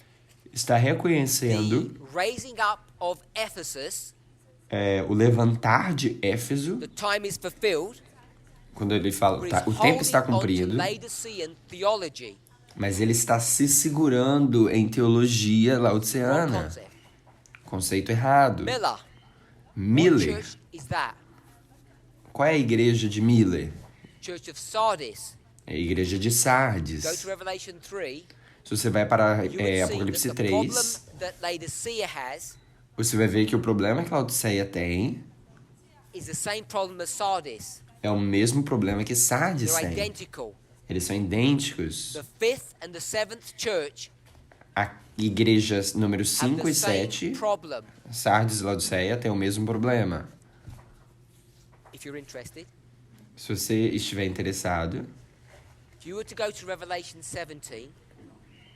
está reconhecendo the raising up of Ephesus. o levantar de Éfeso, The time is fulfilled. quando ele fala, But tá, he's o tempo está holding on to cumprido, Laodicean theology. mas ele está se segurando em teologia Wrong laodiceana. concept. Conceito errado. Miller. What Miller. church is that? Qual é a igreja de Miller? Church of Sardis. É a igreja de Sardes. Go to Revelation 3. Se você vai para You would see Apocalipse that the problem 3, that Laodicea has você vai ver que o problema que Laodiceia tem is the same problem as Sardis. é o mesmo problema que Sardes They're tem. identical. Eles são idênticos. The fifth and the seventh church A igreja número have 5 the e same 7, problem. Sardes e Laodiceia, tem o mesmo problema. If you're interested, Se você estiver interessado if you were to go to Revelation 17,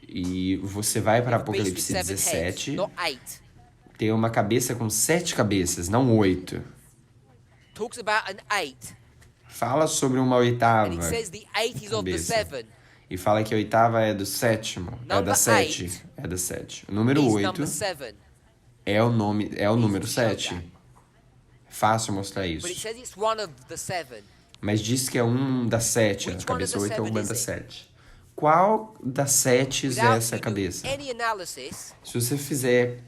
e você vai para the beast with Apocalipse 7 heads, 17, not 8, tem uma cabeça com 7 cabeças, não 8. talks about an 8, Fala sobre uma and oitava it says the 8 is of the cabeça. 7. E fala que a oitava é do sétimo. É da Number 7. 8 É da 7. O número Is 8 number 7. é o número to show 7. that. Fácil mostrar But it isso. says it's one of the 7. Mas diz que é um da 7. A Which one cabeça of the 8 é uma seven da is it? 7. Qual das 7 é Without essa you do cabeça? any analysis, Se você fizer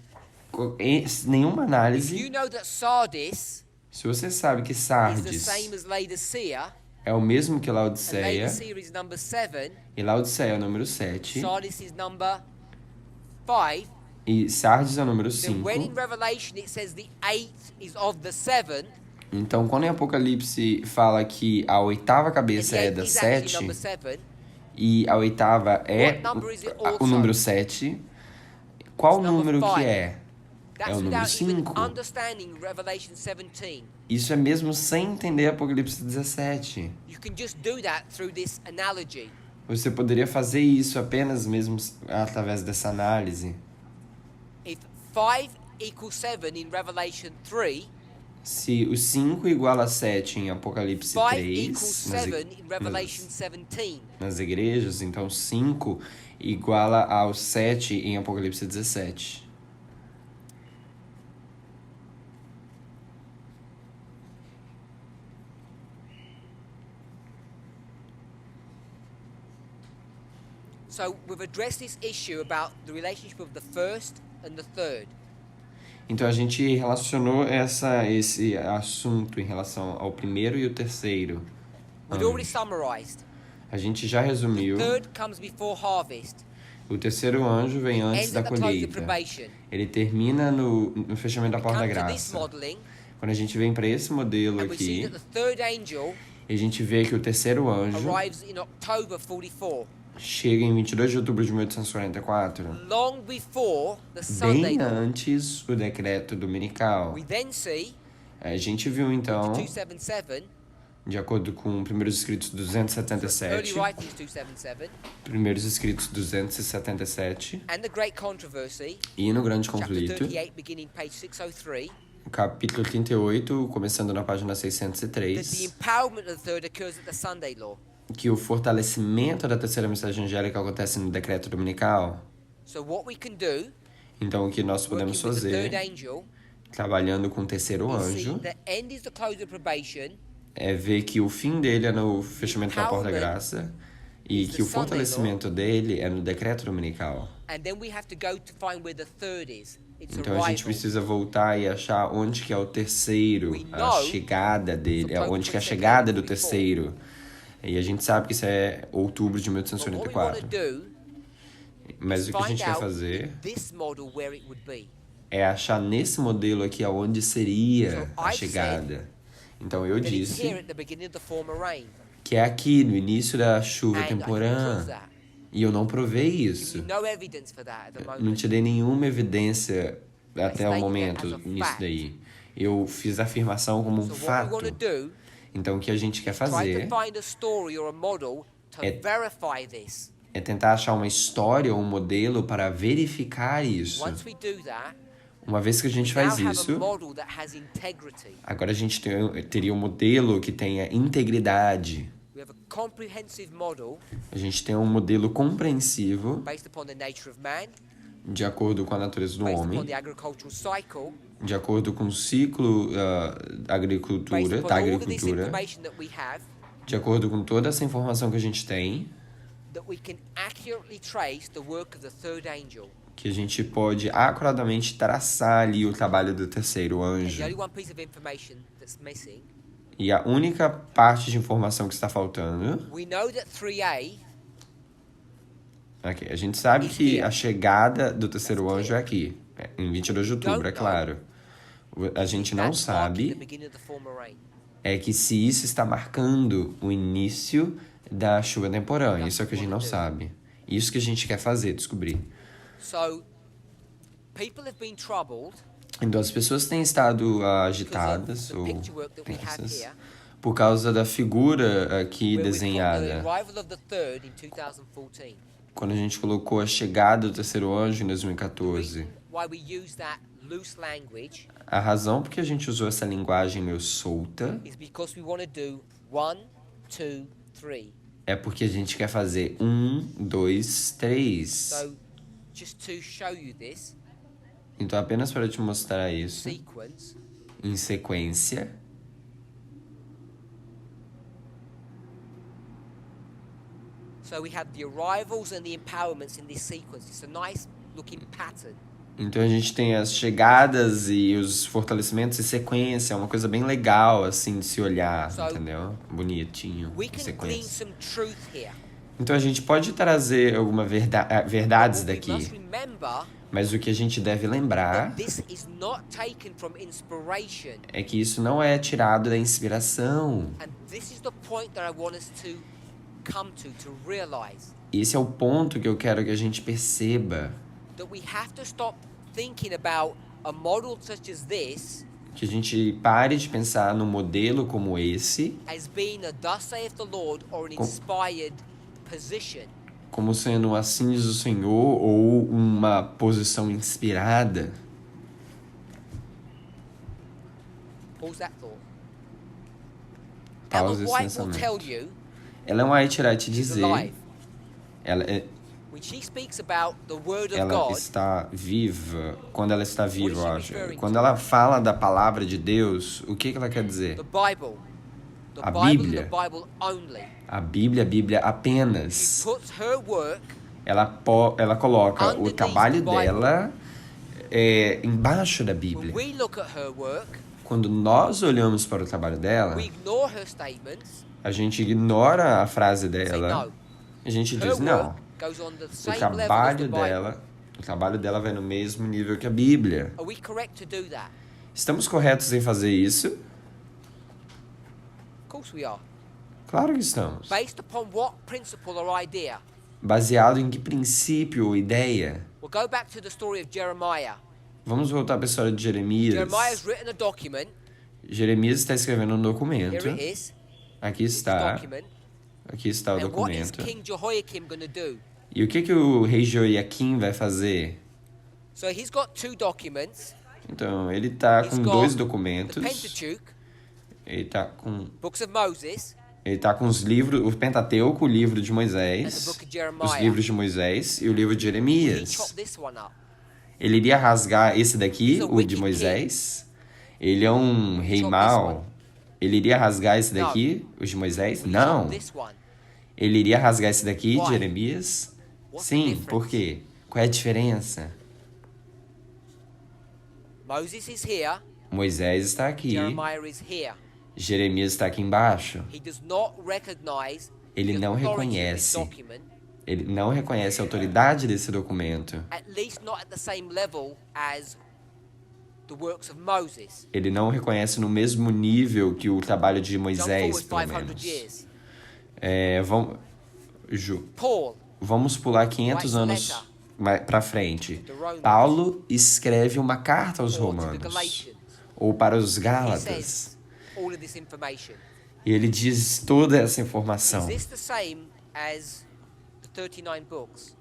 nenhuma if análise, you know that Sardis se você sabe que is the Sardes same as Laodicea, é o mesmo que and Laodiceia, Laodicea is number 7, e Laodiceia é o número 7, Sardis is number 5, e Sardes é o número then when in 5, Revelation it says the 8 is of the 7, então quando em Apocalipse fala que a oitava and cabeça the é 8 da is actually 7, number 7, e a oitava é What number is it o also? número 7, qual It's number número que five. é? that's o número without even 5. understanding Revelation 17. Isso é mesmo sem entender Apocalipse 17. You can just do that through this analogy. Você poderia fazer isso apenas mesmo através dessa análise. If 5 equals 7 in Revelation 3, Se o 5 igual a 7 em Apocalipse 5 3, equals 7 in Revelation 17. nas igrejas, então 5 iguala ao 7 em Apocalipse 17. So we've addressed this issue about the relationship of the first and the third. Então a gente relacionou esse assunto em relação ao primeiro e o terceiro. We'd already summarized. A gente já resumiu. Third comes before harvest. O terceiro anjo vem antes Ends da at the close of colheita. probation. Ele termina no fechamento da porta da Come to this graça. modeling, Quando a gente vem para esse modelo and we see aqui, that the third angel a gente vê que o terceiro anjo arrives in October 44, chega em 22 de outubro de 1844, long before the Sunday bem law. antes do decreto dominical. We then see A gente viu então 277 de acordo com Primeiros Escritos Early 277, Writings 277, Primeiros Escritos 277, and The Great Controversy, e no Grande chapter Conflito, 38, beginning page 603, capítulo 38, começando na página that the 603, empowerment of the third occurs at the Sunday law. que o fortalecimento da terceira mensagem angélica acontece no decreto dominical. So what we can do, Então, o que nós working podemos with the third fazer, angel, trabalhando com o terceiro is see anjo, the end is the close of probation, é ver que o fim dele é no fechamento da porta da Empowerment graça e is que the o Sunday fortalecimento dele é no decreto dominical. and then we have to go to find where the third is. It's Então a gente arrival. precisa voltar e achar onde que é o terceiro, We a know chegada dele, from onde que é a 22nd chegada do 44. terceiro. E a gente sabe que isso é outubro de But what we want to 1844. do Mas is o que a find gente quer out fazer in this model where it would be. é achar nesse modelo aqui aonde seria So a I've chegada. Então eu That it's here disse at the beginning of the former rain. que é aqui no início da chuva And I can prove temporã. that. E eu não provei Give isso. you no evidence for that at the Não moment. te dei nenhuma evidência até o stated momento it as a nisso fact. daí. Eu fiz a afirmação como um So what we fato. want to do, Então o que a gente quer try fazer to find a story or a model to É- verify this. é tentar achar uma história ou um modelo para verificar isso. Once we do that, Uma vez que a gente we faz now have a isso, model that has integrity. agora a gente teria um modelo que tenha integridade. We have a comprehensive model A gente tem um modelo compreensivo, based upon the nature of man, de acordo com a natureza do based upon homem, the agricultural cycle, de acordo com o ciclo da based agricultura, upon da all of this agricultura, information that we have, de acordo com toda essa informação que a gente tem, that we can accurately trace the work of the third angel. que a gente pode acuradamente traçar ali o trabalho do terceiro And anjo. the only one piece of information that's missing, E a única parte de informação que está faltando, we know that 3A a gente sabe Is que here. a chegada do terceiro That's anjo clear. é aqui, em 22 de outubro, é Don't claro. A gente não that's marking the sabe beginning of the former rain. é que se isso está marcando o início da chuva temporã. Isso é o que a gente não sabe. Isso que a gente quer fazer, descobrir. So, people have been troubled Então as pessoas têm estado because agitadas of the ou picture work that we have tensas here, por causa da figura aqui where we put the desenhada. arrival of the third in 2014. Quando a gente colocou a chegada do terceiro anjo em 2014. Why we use that loose language A razão por que a gente usou essa linguagem meio solta is because we want to do 1, 2, 3. é porque a gente quer fazer 1, 2, 3. So, just to show you this Então, apenas para te mostrar isso, sequence, em sequência, so we have the arrivals and the empowerments in this sequence. It's a nice looking pattern. então a gente tem as chegadas e os fortalecimentos em sequência, é uma coisa bem legal, assim, de se olhar, So, entendeu? Bonitinho, We em can glean sequência. some truth here. Então a gente pode trazer alguma verdades But we daqui, must remember mas o que a gente deve lembrar that this is not taken from inspiration. é que isso não é tirado da inspiração. And this is the point that I want us to come to realize Esse é o ponto que eu quero que a gente perceba, that we have to stop thinking about a model such as this que a gente pare de pensar num modelo como esse as being a thus saith the Lord or an inspired position. como sendo um assim diz o Senhor ou uma posição inspirada. Pause that thought. Pausa Ellen esse White will tell pensamento. you Ellen White irá te she's dizer, alive. ela When she speaks about the word of ela God, está viva, quando ela está viva, eu What is acho. she referring Quando to? ela fala da palavra de Deus, o que ela quer dizer? the Bible, the A Bible Bíblia. and the Bible only. A Bíblia She apenas. puts her work Ela coloca o Underneath trabalho the Bible. dela embaixo da when Bíblia. we look at her work, Quando nós olhamos para o trabalho dela, we ignore her statements, a gente ignora a frase say dela. no. A gente Her diz, não, work goes on the o same level as the trabalho Bible. dela, o trabalho dela vai no mesmo nível que a Bíblia. Are we correct to do that? Estamos corretos em fazer isso? Of course we are. Claro que estamos. Based upon what principle or idea? Baseado em que princípio ou ideia? We'll go back to the story of Jeremiah. Vamos voltar para a história de Jeremias. Jeremiah's written a document. Jeremias está escrevendo um documento. Here it is. Aqui this está. document. Aqui está o And what is documento. King Jehoiakim going to do? E o que o rei Joiaquim vai fazer? So he's got two documents. Então, ele tá He's com got dois the documentos. Pentateuch, Ele tá com books of Moses, os livros, o Pentateuco, o livro de and the Moisés, book of os Jeremiah. livros de Moisés e o livro de He Jeremias. chopped this one up. Ele iria rasgar esse daqui, He's a o de wicked Moisés. Ele é um rei Chop this mau. one. Ele iria rasgar esse No. daqui, o de Moisés? He Não. chopped this one. Ele iria rasgar esse daqui, de Why? Jeremias? What's the Sim, difference? por quê? Qual é a diferença? Moses is here, Moisés está aqui, Jeremiah is here. Jeremias está aqui embaixo. He does not recognize Ele the não authority of this reconhece. document, Ele não reconhece a autoridade desse documento. at least not at the same level as the works of Moses. Ele não reconhece no mesmo nível que o trabalho de Jump Moisés, forward pelo 500 menos. years. Vamos, Paul, vamos pular 500 writes a anos letter para frente. to the Romans, Paulo escreve uma carta aos or to the romanos, Galatians. ou para os He Gálatas, says all of this information. e ele diz toda essa Is informação. this the same as the 39 books?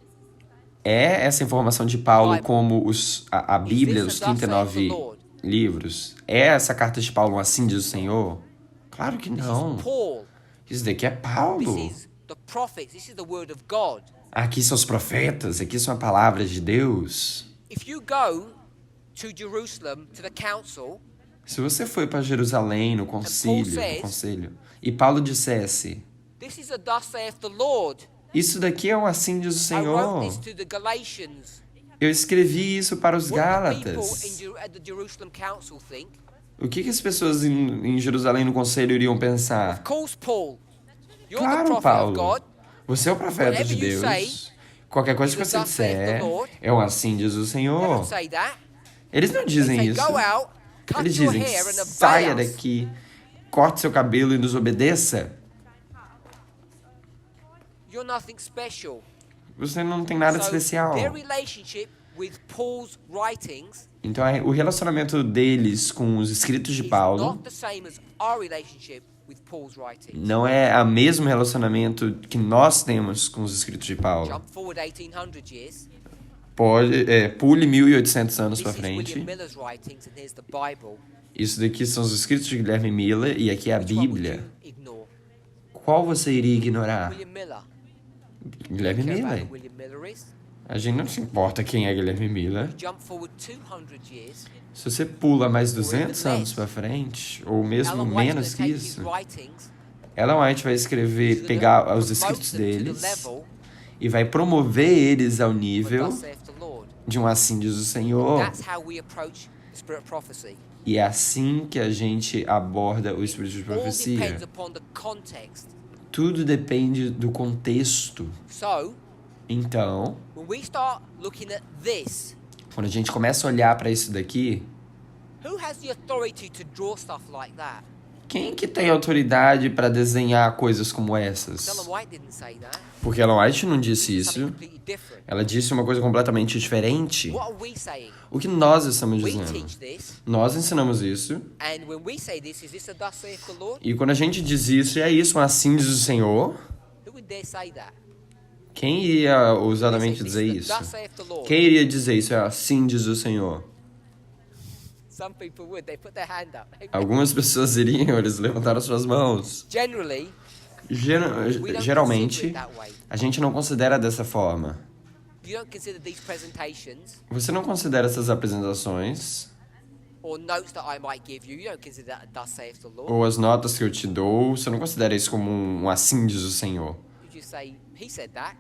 É essa informação de Paulo Bible. como a Bíblia, this os the thus saith the 39 Lord? livros? É essa carta de Paulo, assim diz o Senhor? Claro que This não. is Paul. Isso daqui é This Paulo. is the prophets. This is the word of God. Aqui são os profetas, aqui são a palavra de Deus. If you go to Jerusalem to the council, Se você foi para Jerusalém no conselho, e Paulo dissesse, this is a thus saith the Lord. isso daqui é um assim diz o I wrote Senhor. this to the Galatians. Eu escrevi isso para os What do people Gálatas. at the Jerusalem council think? O que as pessoas em Jerusalém no conselho iriam pensar? Of course, Paul. You're the Claro, prophet of Paulo. God. Você é o profeta de Whatever you say, Deus. Qualquer coisa que is você thus saith the disser Lord. é um assim diz o They Senhor. don't say that. Eles não They dizem say, isso. go out, cut Eles your dizem, hair and saia obey us. daqui, corte seu cabelo e nos obedeça. You're nothing special. Você não tem nada de So, especial. their relationship with Paul's writings Então, o relacionamento deles com os escritos de is Paulo not the same as our relationship with Paul's writings. não é o mesmo relacionamento que nós temos com os escritos de Paulo. Jump forward 1800 years. Pule 1800 anos This para is frente. William Miller's writings, and here's the Bible. Isso daqui são os escritos de Guilherme Miller e aqui é a Which one would Bíblia. you ignore? Qual você iria ignorar? William Miller. Guilherme Care about Miller. who William Miller is. A gente não se importa quem é Guilherme Miller. Jump forward 200 years. Se você pula mais 200 anos para frente, ou mesmo Alan White's menos gonna que take his isso, writings Ellen White vai escrever, to pegar os promote escritos them to the deles level e vai promover eles ao of nível thus saith the Lord. de um assim diz o Senhor. That's how we approach the spirit of prophecy. E é assim que a gente aborda o espírito de All profecia. depends upon the context. Tudo depende do contexto. So, Então, when we start looking at this, quando a gente começa a olhar para isso daqui, who has the authority to draw stuff like that? quem que tem autoridade para desenhar coisas como essas? Ellen White didn't say that. Porque Ellen White não disse Something isso. completely different. Ela disse uma coisa completamente diferente. What are we saying? O que nós estamos We dizendo? teach this, Nós ensinamos isso. and when we say this, is this a thus saith the Lord? E quando a gente diz isso, é isso, um assim diz o Senhor. Who would dare say that? Quem iria They ousadamente say, dizer "This is isso? the thus saith the Lord." Quem iria dizer isso? É assim diz o Senhor. Some people would. They put their hand up. Algumas pessoas iriam, eles levantaram suas mãos. Generally, we don't consider Geralmente, it that way. a gente não considera dessa forma. You don't consider these presentations Você não considera essas apresentações or notes that I might give you. You don't consider that a thus saith the Lord. ou as notas que eu te dou, você não considera isso como um assim diz o Senhor. You just say, "He said that."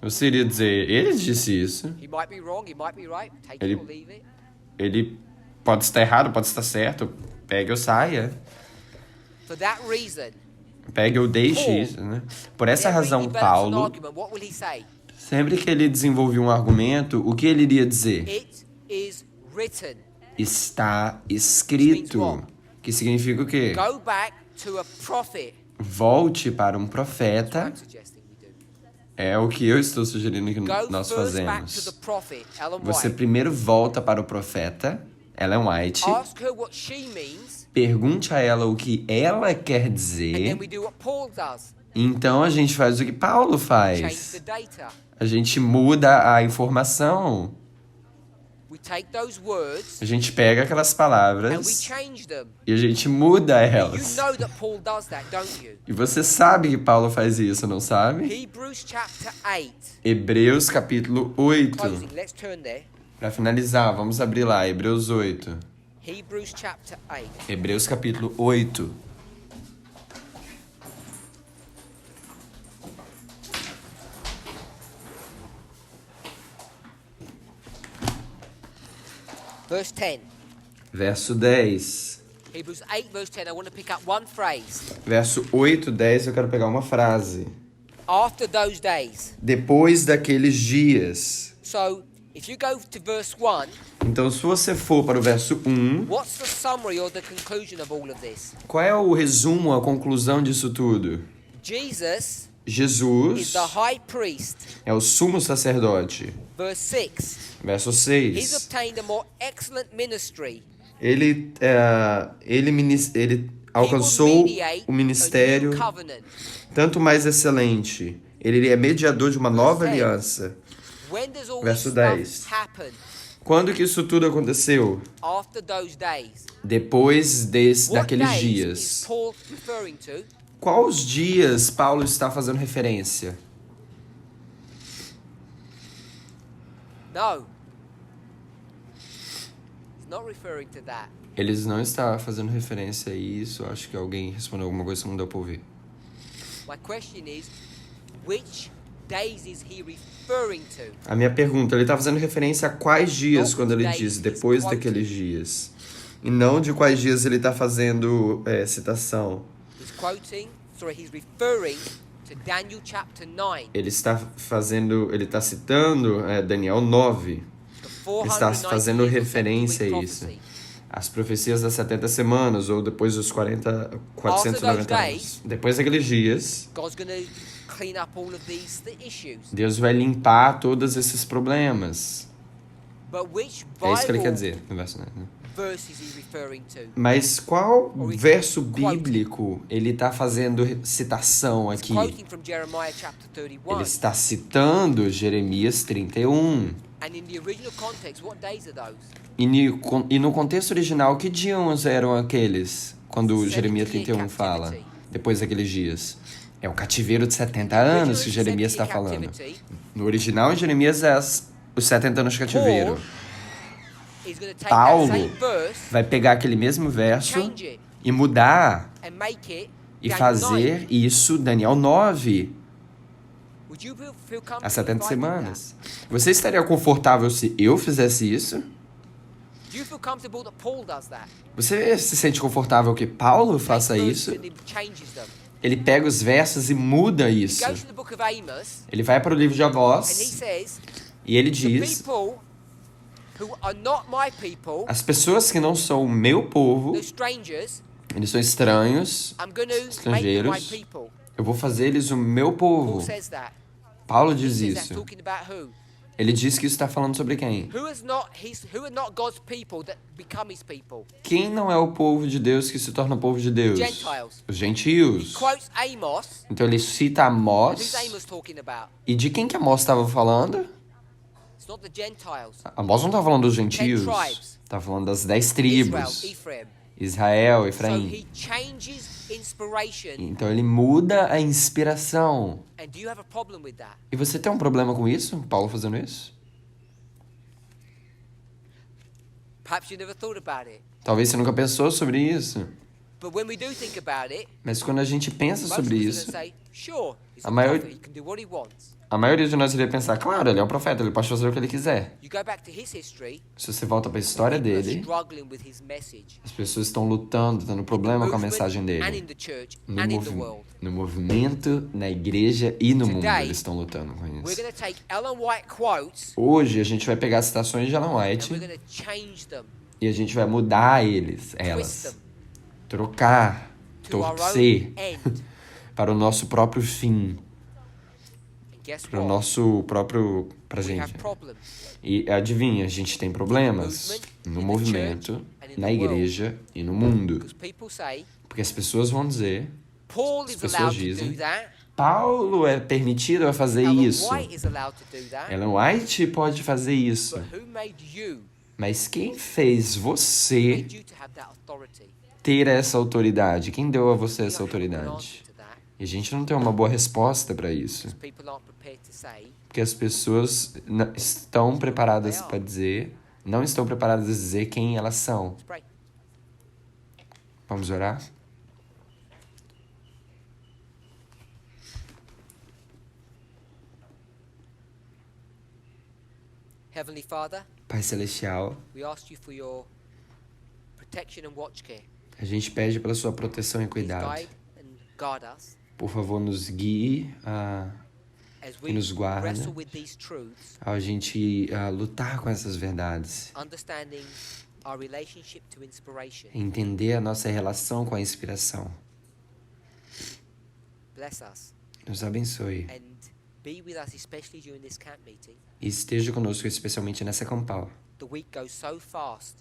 Você iria dizer, ele disse isso, He might be wrong. He might be right. Take Ele- it or leave it. ele pode estar errado, pode estar certo, pegue ou saia. For that reason, Pegue ou deixe Paul, isso, né? Por essa every razão, develops an Paulo, argument, what will he say? sempre que ele desenvolvia um argumento, o que ele iria dizer? It is written. Está escrito. Que significa o quê? Go back to a prophet. Volte para um profeta. I'm suggesting we do. É o que eu estou sugerindo que Go nós first back to fazemos. the prophet, Ellen Você White. primeiro volta para o profeta, Ellen White. Ask her what she means, Pergunte a ela o que ela quer and then dizer. we do what Paul does. Então a gente faz o que Paulo Change faz. the data. A gente muda a informação. We take those words A gente pega aquelas and we palavras change them. e a gente muda You elas. know that Paul does that, don't you? E você sabe que Paulo faz isso, não sabe? Hebrews chapter 8. Hebreus capítulo 8. Closing, let's turn there. Para finalizar, vamos abrir lá, Hebreus 8. Hebrews chapter 8. Hebreus capítulo 8. Verse 10. Verso 10. Hebrews 8, verse 10. I want to pick up one phrase. Verso 8, 10, eu quero pegar uma frase. After those days. Depois daqueles dias. So, if you go to verse 1, Então, se você for para o verso 1, what's the summary or the conclusion of all of this? qual é o resumo, a conclusão disso tudo? Jesus is Jesus the high priest. é o sumo sacerdote. Verse 6. Verso He's 6. obtained a more excellent ministry. Ele alcançou o ministério tanto mais excelente. Ele é mediador de uma nova aliança. When does all Verso this 10. stuff happen? Quando que isso tudo aconteceu? After those days. Depois What daqueles days is dias. Paul referring to? Quais dias Paulo está fazendo referência? No. He's not referring to that. Eles não estão fazendo referência a isso. Acho que alguém respondeu alguma coisa que não deu para ouvir. My question is, which days is he referring to? A minha pergunta, ele está fazendo referência a quais dias Not quando ele days, diz he's depois quoting. daqueles dias? E não de quais dias ele está fazendo citação. He's referring to Daniel chapter 9. Ele está citando Daniel 9. The Está 490 fazendo years of referência a 70-week isso. prophecy. As profecias das 70 semanas, ou depois dos 490 anos. Depois daqueles dias, God's going to clean up all of these issues. Deus vai limpar todos esses problemas. But which É isso que ele quer Bible dizer no verso 9. Né? verse is he referring to? Mas qual Or is verso he quoting? bíblico ele está fazendo citação He's aqui? quoting from Jeremiah chapter Ele 31. está citando Jeremias 31. And in the original context, what days are those? E no contexto original, que dias eram aqueles? Quando 70 Jeremias year 31 fala, captivity. depois daquenos dias. É o cativeiro de 70 anos que Jeremias está falando. No original, em Jeremias, é os 70 anos de cativeiro. He's going to take Paulo that same verse, vai pegar aquele mesmo verso change it, e mudar and make it e Daniel fazer 9. isso Daniel 9, Would you feel comfortable as 70 if I did semanas. Você estaria confortável se eu fizesse isso? that? Do you feel comfortable that Paul does that? Você se sente confortável que Paulo faça Takes isso? verses and he changes them. Ele pega os versos e muda He isso. goes to the book of Amos Ele vai para o livro de and he Amós says, e ele the diz: people who are not my people, as pessoas que não são o meu povo, the strangers, eles são estranhos, I'm going to make them my estrangeiros, people. eu vou fazer eles o meu Paul povo. says that. Paulo He diz says that isso. talking about who? Ele diz que isso está falando sobre quem? Who are not God's people that become his people? Quem não é o povo de Deus que se torna o povo de Deus? Gentiles. Os gentios. Quotes Amos. Então ele cita Who's Amós. Amos talking about? E de quem que Amós estava falando? It's not the Gentiles. Amós não estava falando dos gentios. 10 tribes. Estava falando das 10 Israel, tribos. Ephraim. Israel, So Efraim. he changes inspiration. Então ele muda a inspiração. And do you have a problem with that? E você tem um problema com isso? Paulo fazendo isso? Perhaps you never thought about it. Talvez você nunca pensou sobre isso. But when we do think about it, Mas quando a gente pensa most sobre of us isso, are going to say, sure, he's A a maior- prophet, he can do what he wants. a maioria de nós iria pensar, claro, ele é um profeta, ele pode fazer o que ele quiser. You go back to his history, Se você volta para a história people are dele, struggling with his message. as pessoas estão lutando, tendo problema com a Movement mensagem and dele. in the church No, and in the world. no movimento, na igreja e no mundo Today, eles estão lutando com We're isso. going to take Ellen White quotes Hoje a gente vai pegar as citações de Ellen and we're White going to change them, e a gente vai mudar eles, twist elas, them trocar, to our own torcer end para o nosso próprio fim and guess para o what? nosso próprio, pra We have gente. problems. E adivinha, a gente tem problemas no movimento, na igreja e no mundo. Because people say, Porque as pessoas vão dizer, Paul as is pessoas allowed to dizem, do that. Paulo é permitido a fazer Ellen isso. White is allowed to do that. Ellen White pode fazer isso. But who made you? Mas quem fez você Made you to have that authority? ter essa autoridade? Quem deu a você We essa don't have an autoridade? answer to that. E a gente não tem uma boa resposta para isso. People aren't prepared to say, Porque as pessoas estão preparadas para dizer, não estão preparadas a dizer quem elas são. let's pray. Vamos orar? Heavenly Father, Pai Celestial, we ask you for your protection and watch care. a gente pede pela sua proteção e Please cuidado. guide and guard us Por favor, nos guie as e we nos guarda wrestle with these truths, ao gente lutar com essas verdades. understanding our relationship to inspiration. Entender a nossa relação com a inspiração. Bless us Nos abençoe. and be with us, especially during this camp meeting. E esteja conosco, especialmente nessa campal. The week goes so fast.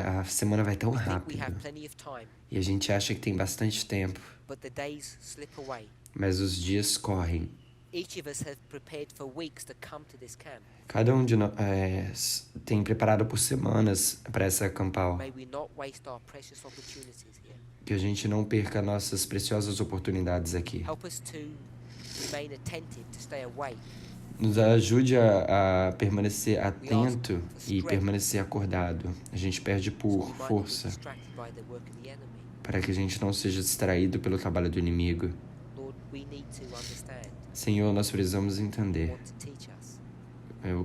A semana vai tão We think we rápido. have plenty of time, E a gente acha que tem bastante tempo. but the days slip away. Mas os dias correm. Each of us have prepared for weeks to come to this camp. Cada um de nós tem preparado por semanas para essa campal. May we not waste our precious opportunities here. Que a gente não perca nossas preciosas oportunidades aqui. Help us to remain attentive, to stay awake. Nos ajude a permanecer atento e permanecer acordado. A gente perde So we por might not be força. distracted by the work of the enemy. Para que a gente não seja distraído pelo trabalho do inimigo. Lord, we need to understand, Senhor, nós precisamos entender. want to teach us,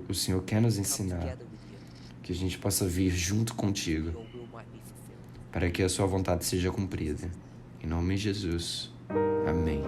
O Senhor quer nos come ensinar. together with you, Que a gente possa vir junto contigo. your will might be fulfilled. Para que a sua vontade seja cumprida. Em nome de Jesus. Amém.